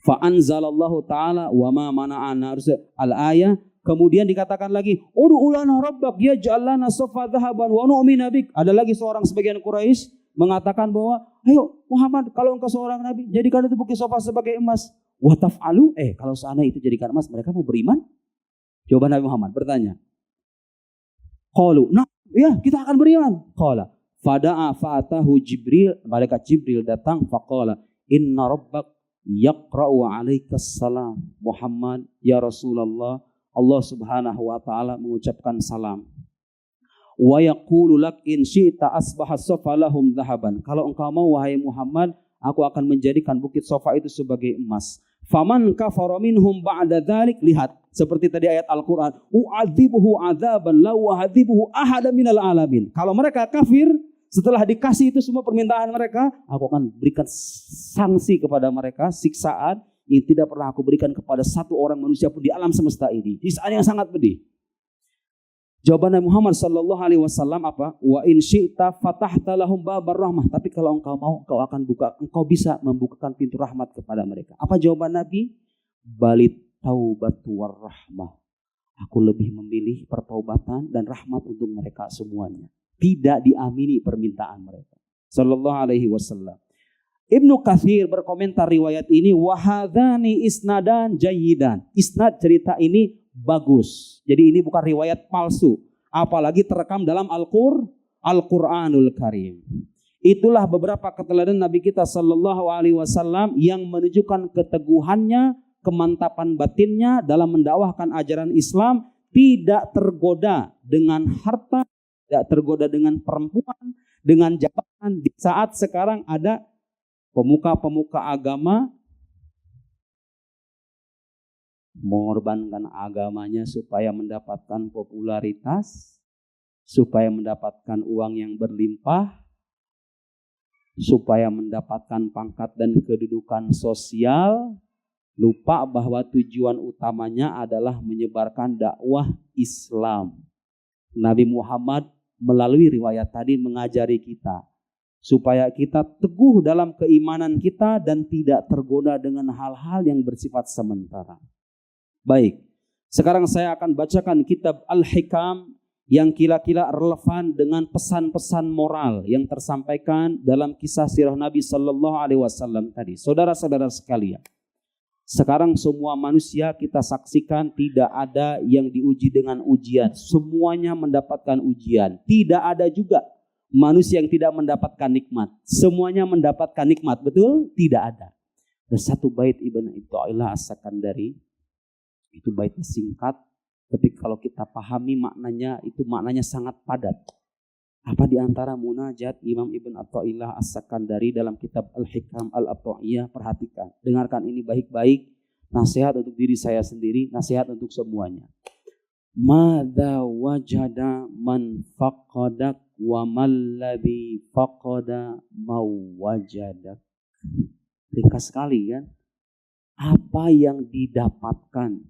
Fa anzalallahu ta'ala wa ma mana'ana al-ayah. Kemudian dikatakan lagi, ud'u lana rabbak yaj'al lana safa dhahaban wa nu'mina bik. Ada lagi seorang sebagian Quraisy mengatakan bahwa, ayo Muhammad, kalau engkau seorang nabi, jadikan itu bukit sofa sebagai emas. Wa taf'alu, kalau seandainya itu jadikan emas, mereka mau beriman? Jawaban Nabi Muhammad bertanya. Qalu, nah, ya kita akan beriman. Qala, fada'a fa'atahu Jibril, malaikat Jibril datang, faqala, inna rabbak yaqra'u 'alaikas salam. Muhammad, ya Rasulullah, Allah Subhanahu wa taala mengucapkan salam. Wa yaqulu lak in syi'ta asbaha safa lahum dhahaban. Kalau engkau mau wahai Muhammad, aku akan menjadikan bukit Safa itu sebagai emas. Faman kafara minhum ba'da dzalik, lihat seperti tadi ayat Al-Qur'an, u'adzibuhu 'adzaban la wa'adzibuhu ahada minal alamin. Kalau mereka kafir setelah dikasih itu semua permintaan mereka, aku akan berikan sanksi kepada mereka, siksaan yang tidak pernah aku berikan kepada satu orang manusia pun di alam semesta ini. Siksaan yang sangat pedih. Jawaban Nabi Muhammad sallallahu alaihi wasallam apa? Wa in syi'ta fatahta lahum babar rahmah. Tapi kalau engkau mau, engkau bisa membukakan pintu rahmat kepada mereka. Apa jawaban Nabi? Balit taubatu war rahmah. Aku lebih memilih pertaubatan dan rahmat untuk mereka semuanya. Tidak diamini permintaan mereka. Sallallahu alaihi wasallam. Ibnu Katsir berkomentar riwayat ini, wahadhani isnadan jayyidan. Isnad cerita ini bagus. Jadi ini bukan riwayat palsu, apalagi terekam dalam Al-Qur'anul Karim. Itulah beberapa keteladanan Nabi kita sallallahu alaihi wasallam yang menunjukkan keteguhannya, kemantapan batinnya dalam mendakwahkan ajaran Islam, tidak tergoda dengan harta, tidak tergoda dengan perempuan, dengan jabatan. Di saat sekarang ada pemuka-pemuka agama mengorbankan agamanya supaya mendapatkan popularitas, supaya mendapatkan uang yang berlimpah, supaya mendapatkan pangkat dan kedudukan sosial, lupa bahwa tujuan utamanya adalah menyebarkan dakwah Islam. Nabi Muhammad melalui riwayat tadi mengajari kita supaya kita teguh dalam keimanan kita dan tidak tergoda dengan hal-hal yang bersifat sementara. Baik, sekarang saya akan bacakan kitab Al-Hikam yang kira-kira relevan dengan pesan-pesan moral yang tersampaikan dalam kisah sirah Nabi Sallallahu Alaihi Wasallam tadi. Saudara-saudara sekalian, sekarang semua manusia kita saksikan tidak ada yang diuji dengan ujian. Semuanya mendapatkan ujian. Tidak ada juga manusia yang tidak mendapatkan nikmat. Semuanya mendapatkan nikmat, betul? Tidak ada. Ada satu bait Ibn Athaillah As-Sakandari. Itu baitnya singkat, tapi kalau kita pahami maknanya, itu maknanya sangat padat. Apa di antara munajat Imam Ibn Athaillah As-Sakandari dalam kitab Al-Hikam Al-Athaiyah? Perhatikan, dengarkan ini baik-baik. Nasihat untuk diri saya sendiri, nasihat untuk semuanya. Madza wajada man faqadak wa malladhi faqada mawajadak. Ringkas sekali kan? Apa yang didapatkan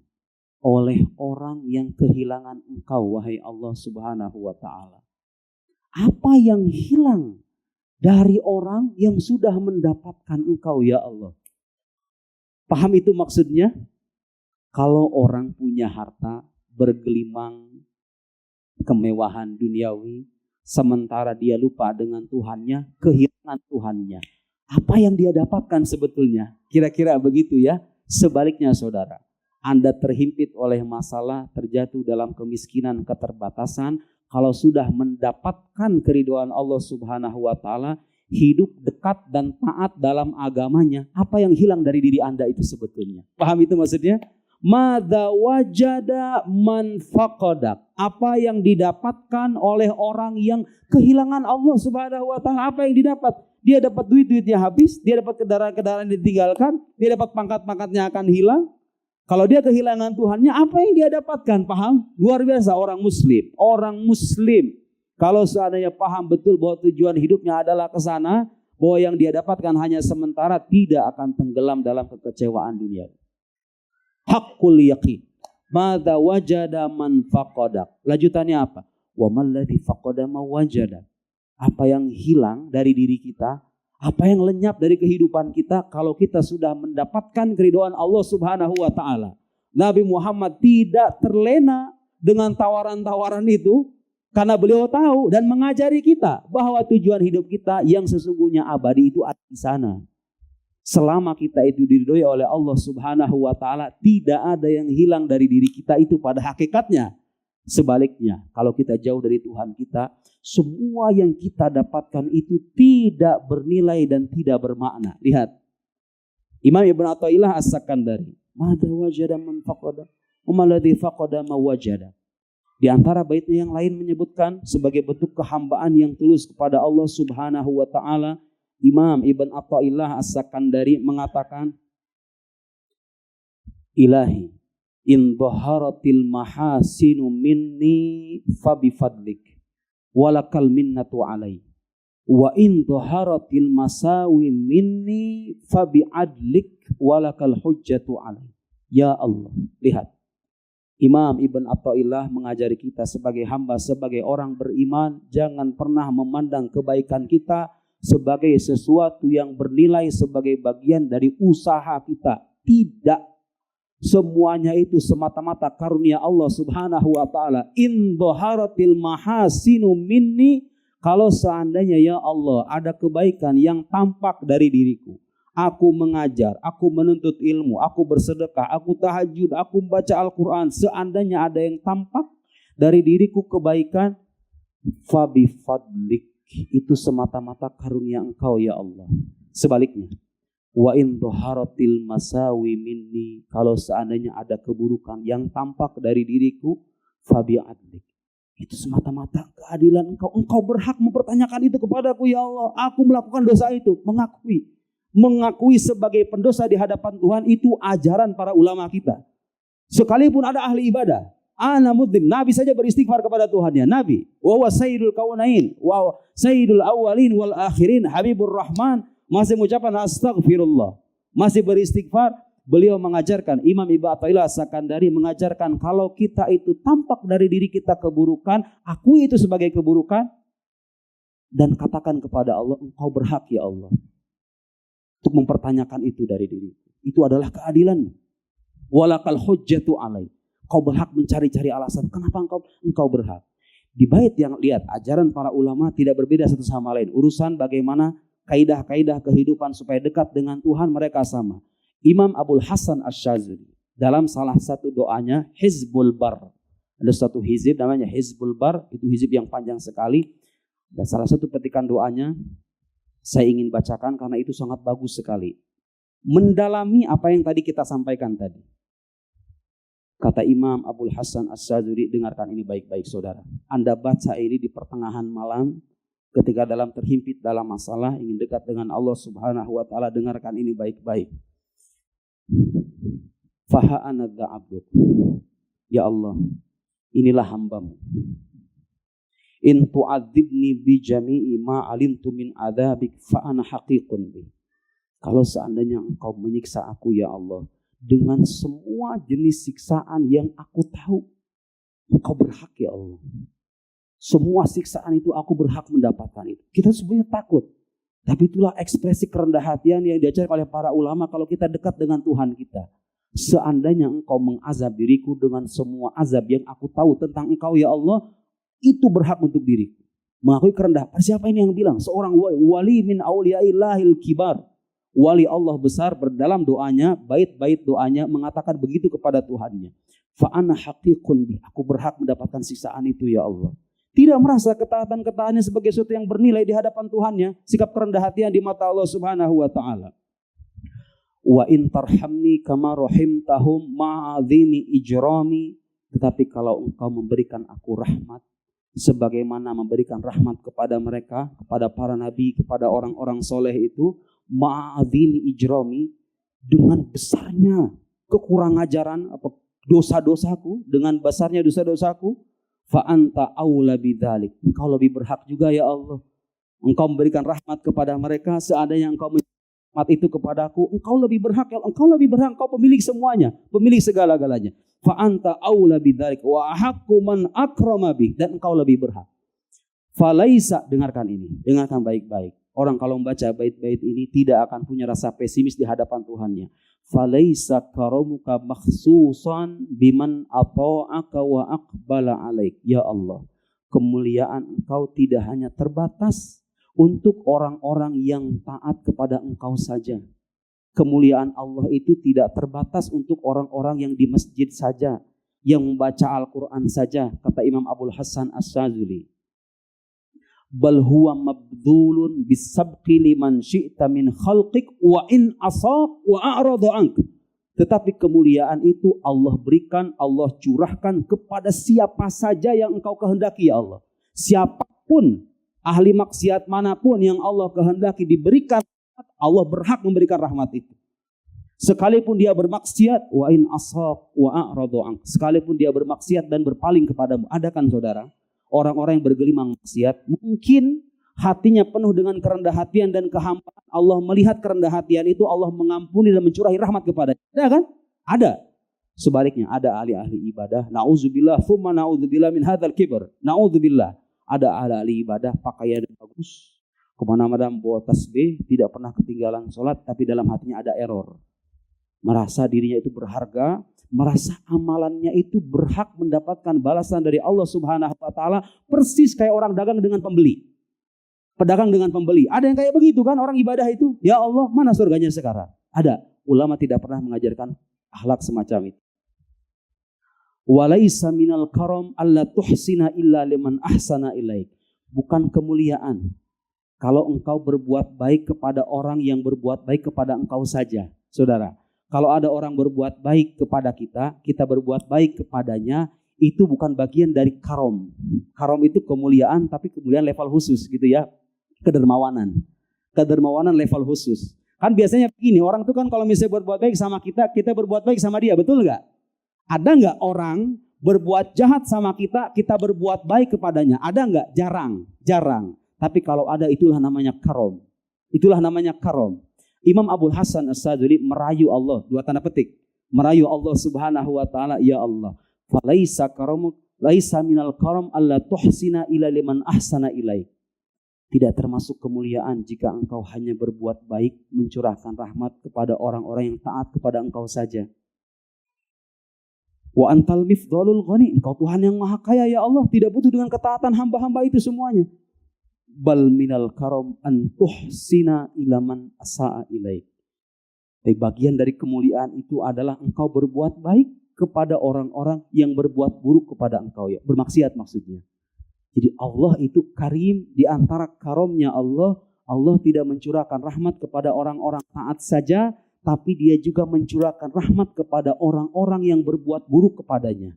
oleh orang yang kehilangan engkau wahai Allah Subhanahu wa taala? Apa yang hilang dari orang yang sudah mendapatkan engkau ya Allah? Paham itu maksudnya? Kalau orang punya harta, bergelimang kemewahan duniawi, sementara dia lupa dengan Tuhannya, kehilangan Tuhannya. Apa yang dia dapatkan sebetulnya? Kira-kira begitu ya. Sebaliknya saudara, Anda terhimpit oleh masalah, terjatuh dalam kemiskinan, keterbatasan. Kalau sudah mendapatkan keridhaan Allah Subhanahu wa taala, hidup dekat dan taat dalam agamanya, apa yang hilang dari diri Anda itu sebetulnya? Paham itu maksudnya? Madza wajada man faqadak. Apa yang didapatkan oleh orang yang kehilangan Allah Subhanahu wa taala? Apa yang didapat? Dia dapat duit-duitnya habis, dia dapat kendaraan-kendaraan ditinggalkan, dia dapat pangkat-pangkatnya akan hilang. Kalau dia kehilangan Tuhannya, apa yang dia dapatkan? Paham? Luar biasa orang muslim. Kalau seandainya paham betul bahwa tujuan hidupnya adalah ke sana, bahwa yang dia dapatkan hanya sementara, tidak akan tenggelam dalam kekecewaan dunia. Haqqul yaqin. Madza wajada man faqadak. Lanjutannya apa? Wa malladzi faqada ma wajada. Apa yang hilang dari diri kita, Apa yang lenyap dari kehidupan kita kalau kita sudah mendapatkan keridhaan Allah Subhanahu wa taala? Nabi Muhammad tidak terlena dengan tawaran-tawaran itu karena beliau tahu dan mengajari kita bahwa tujuan hidup kita yang sesungguhnya abadi itu ada di sana. Selama kita itu diridhoi oleh Allah Subhanahu wa taala, tidak ada yang hilang dari diri kita itu pada hakikatnya. Sebaliknya, kalau kita jauh dari Tuhan kita, semua yang kita dapatkan itu tidak bernilai dan tidak bermakna. Lihat, Imam Ibn Athaillah As-Sakandari, "Madza wajada man faqada, wa alladhi faqada ma wajada." Di antara baitnya yang lain menyebutkan sebagai bentuk kehambaan yang tulus kepada Allah Subhanahu wa taala, Imam Ibn Athaillah As-Sakandari mengatakan, "Ilahi, in dhaharatil mahasinu minni fabifadlik walakal minnatu alai, wa in dhaharatil masawi minni fabi'adlik walakal hujjatu alai." Ya Allah, lihat, Imam Ibn Athaillah mengajari kita sebagai hamba, sebagai orang beriman, jangan pernah memandang kebaikan kita sebagai sesuatu yang bernilai sebagai bagian dari usaha kita. Tidak. Semuanya itu semata-mata karunia Allah Subhanahu wa taala. In dhaharatil mahasinu minni, kalau seandainya ya Allah ada kebaikan yang tampak dari diriku. Aku mengajar, aku menuntut ilmu, aku bersedekah, aku tahajud, aku membaca Al-Quran. Seandainya ada yang tampak dari diriku kebaikan, fabi fadlik, itu semata-mata karunia Engkau ya Allah. Sebaliknya, wa in dhaharatil masawi minni, kalau seandainya ada keburukan yang tampak dari diriku, fabi adlik, itu semata-mata keadilan Engkau. Engkau berhak mempertanyakan itu kepadaku ya Allah. Aku melakukan dosa itu, mengakui sebagai pendosa di hadapan Tuhan, itu ajaran para ulama kita. Sekalipun ada ahli ibadah, ana mudlim, Nabi saja beristighfar kepada Tuhannya. Nabi, wa huwa sayyidul kaunain wa sayyidul awwalin wal akhirin habibur rahman, masih mengucapkan astagfirullah, masih beristighfar. Beliau mengajarkan, Imam Ibn Athaillah As-Sakandari mengajarkan, kalau kita itu tampak dari diri kita keburukan, akui itu sebagai keburukan dan katakan kepada Allah, Engkau berhak ya Allah untuk mempertanyakan itu dari diriku. Itu adalah keadilan. Walakal hujjatu alai. Kau berhak mencari-cari alasan kenapa engkau berhak. Di bait yang lihat, ajaran para ulama tidak berbeda satu sama lain. Urusan bagaimana kaidah-kaidah kehidupan supaya dekat dengan Tuhan mereka sama. Imam Abul Hasan Asy-Syadzili dalam salah satu doanya Hizbul Bar. Ada satu hizib namanya Hizbul Bar, itu hizib yang panjang sekali. Dan salah satu petikan doanya saya ingin bacakan karena itu sangat bagus sekali. Mendalami apa yang tadi kita sampaikan tadi. Kata Imam Abul Hasan Asy-Syadzili, dengarkan ini baik-baik saudara. Anda baca ini di pertengahan malam, ketika terhimpit dalam masalah, ingin dekat dengan Allah Subhanahu wa taala, dengarkan ini baik-baik. Faha anadza abduk. Ya Allah, inilah hambamu. In tu'adzibni bi jami'i ma alimtu min adzabik fa ana haqiqun bi. Kalau seandainya Engkau menyiksa aku ya Allah dengan semua jenis siksaan yang aku tahu, Engkau berhak ya Allah. Semua siksaan itu aku berhak mendapatkan itu. Kita sebenarnya takut. Tapi itulah ekspresi kerendah hatian yang diajarkan oleh para ulama kalau kita dekat dengan Tuhan kita. Seandainya Engkau mengazab diriku dengan semua azab yang aku tahu tentang Engkau ya Allah, itu berhak untuk diriku. Mengakui kerendahan. Siapa ini yang bilang? Seorang wali min auliyaillahil kibar. Wali Allah besar dalam doanya, bait-bait doanya mengatakan begitu kepada Tuhannya. Fa ana haqiqun bi. Aku berhak mendapatkan siksaan itu ya Allah. Tidak merasa ketaatan-ketaatan sebagai sesuatu yang bernilai di hadapan Tuhannya. Sikap kerendah hatian di mata Allah Subhanahu wa taala. Wa in tarhamni kama rahimtahum ma'azimi ijrami. Tetapi kalau Engkau memberikan aku rahmat sebagaimana memberikan rahmat kepada mereka, kepada para nabi, kepada orang-orang soleh itu, ma'adzini ijrami, dengan besarnya kekurangan ajaran, dosa-dosaku, dengan besarnya dosa-dosaku, fa anta aula bidzalik. Engkau lebih berhak juga ya Allah. Engkau memberikan rahmat kepada mereka, seandainya Engkau memberikan rahmat itu kepadaku, Engkau lebih berhak ya Allah. Engkau lebih berhak, Engkau pemilik semuanya, pemilik segala-galanya. Fa anta aula bidzalik wa ahaqqu man akrama bih, dan Engkau lebih berhak. Falaisa, dengarkan ini, dengarkan baik-baik. Orang kalau membaca bait-bait ini tidak akan punya rasa pesimis di hadapan Tuhannya. Falaisa karamuka makhsusan biman ata'aka wa aqbala alaik. Ya Allah, kemuliaan Engkau tidak hanya terbatas untuk orang-orang yang taat kepada Engkau saja. Kemuliaan Allah itu tidak terbatas untuk orang-orang yang di masjid saja, yang membaca Al-Quran saja, kata Imam Abul Hasan As-Sazuli. Bal huwa mabdulun bisabqi liman syi'ta min khalqik wa in asaq wa a'radu ank. Tetapi kemuliaan itu Allah berikan, Allah curahkan kepada siapa saja yang Engkau kehendaki, ya Allah. Siapapun, ahli maksiat manapun yang Allah kehendaki diberikan, Allah berhak memberikan rahmat itu. Sekalipun dia bermaksiat, wa in ashaq wa a'radu ank. Sekalipun dia bermaksiat dan berpaling kepadamu. Ada kan saudara, orang-orang yang bergelimang maksiat, mungkin hatinya penuh dengan kerendah hatian dan kehambaan. Allah melihat kerendah hatian itu, Allah mengampuni dan mencurahi rahmat kepadanya. Ada kan? Ada. Sebaliknya ada ahli-ahli ibadah, na'udzubillah, thumma na'udzubillah min hadzal kibr. Na'udzubillah. Ada ahli ibadah pakaian bagus, kemana-mana bawa tasbih, tidak pernah ketinggalan sholat, tapi dalam hatinya ada error. Merasa dirinya itu berharga, merasa amalannya itu berhak mendapatkan balasan dari Allah Subhanahu wa Ta'ala, persis kayak orang dagang dengan pembeli. Pedagang dengan pembeli. Ada yang kayak begitu kan orang ibadah itu. Ya Allah, mana surganya sekarang? Ada. Ulama tidak pernah mengajarkan akhlak semacam itu. Walaisa minal karam alla tuhsina illa liman ahsana ilaik. Bukan kemuliaan kalau engkau berbuat baik kepada orang yang berbuat baik kepada engkau saja. Saudara, kalau ada orang berbuat baik kepada kita, kita berbuat baik kepadanya, itu bukan bagian dari karom. Karom itu kemuliaan, tapi kemuliaan level khusus gitu ya. Kedermawanan. Kedermawanan level khusus. Kan biasanya begini, orang itu kan kalau misalnya berbuat baik sama kita, kita berbuat baik sama dia, betul nggak? Ada nggak orang berbuat jahat sama kita, kita berbuat baik kepadanya? Ada nggak? Jarang, jarang. Tapi kalau ada, itulah namanya karom. Itulah namanya karom. Imam Abul Hasan As-Sadzuli merayu Allah, dua tanda petik. Merayu Allah Subhanahu wa Ta'ala, ya Allah. Falaisa karamuk, laisa minal karam alla tuhsina ila liman ahsana ilaik. Tidak termasuk kemuliaan jika engkau hanya berbuat baik, mencurahkan rahmat kepada orang-orang yang taat kepada engkau saja. Wa antal mifdalul ghani, engkau Tuhan yang maha kaya ya Allah, tidak butuh dengan ketaatan hamba-hamba itu semuanya. Bal minal karam an tuhsina ilaman asa'a ilaik. Tapi bagian dari kemuliaan itu adalah engkau berbuat baik kepada orang-orang yang berbuat buruk kepada engkau, ya, bermaksiat maksudnya. Jadi Allah itu karim, di antara karamnya Allah, Allah tidak mencurahkan rahmat kepada orang-orang taat saja, tapi dia juga mencurahkan rahmat kepada orang-orang yang berbuat buruk kepadanya.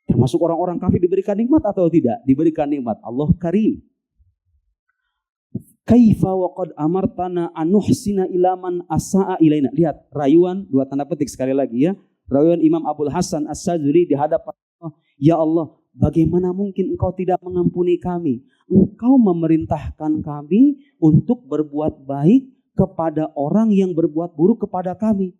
Termasuk orang-orang kafir diberikan nikmat atau tidak? Diberikan nikmat. Allah karim. Kaifa wa qad amartana anuhsina ilaman asa'a ilaina. Lihat, rayuan, dua tanda petik sekali lagi ya. Rayuan Imam Abul Hasan As-Sadzuli di hadapan Allah. Ya Allah, bagaimana mungkin engkau tidak mengampuni kami? Engkau memerintahkan kami untuk berbuat baik kepada orang yang berbuat buruk kepada kami.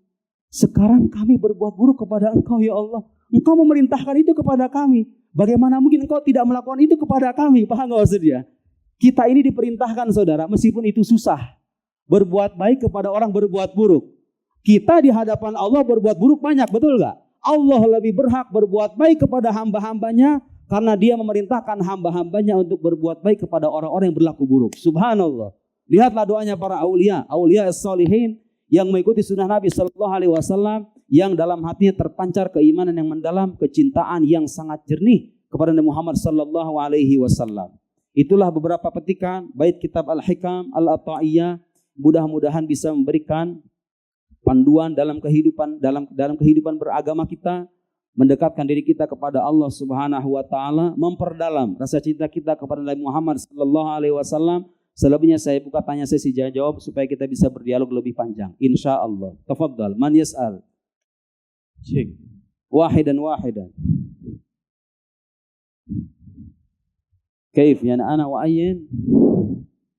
Sekarang kami berbuat buruk kepada engkau ya Allah. Engkau memerintahkan itu kepada kami. Bagaimana mungkin engkau tidak melakukan itu kepada kami? Paham gak maksudnya? Kita ini diperintahkan saudara, meskipun itu susah. Berbuat baik kepada orang berbuat buruk. Kita di hadapan Allah berbuat buruk banyak, betul gak? Allah lebih berhak berbuat baik kepada hamba-hambanya karena dia memerintahkan hamba-hambanya untuk berbuat baik kepada orang-orang yang berlaku buruk. Subhanallah. Lihatlah doanya para aulia as-salihin yang mengikuti sunnah Nabi SAW, yang dalam hatinya terpancar keimanan yang mendalam, kecintaan yang sangat jernih kepada Nabi Muhammad SAW. Itulah beberapa petikan bait kitab Al-Hikam Al-Ata'iyah. Mudah-mudahan bisa memberikan panduan dalam kehidupan beragama kita, mendekatkan diri kita kepada Allah Subhanahu wa Ta'ala, memperdalam rasa cinta kita kepada Nabi Muhammad SAW. Selebihnya saya buka tanya sesi jawab supaya kita bisa berdialog lebih panjang. Insya Allah. Tafadhal. Man yas'al? Cik. Wahidan. Kaif ya ana wa ayyin?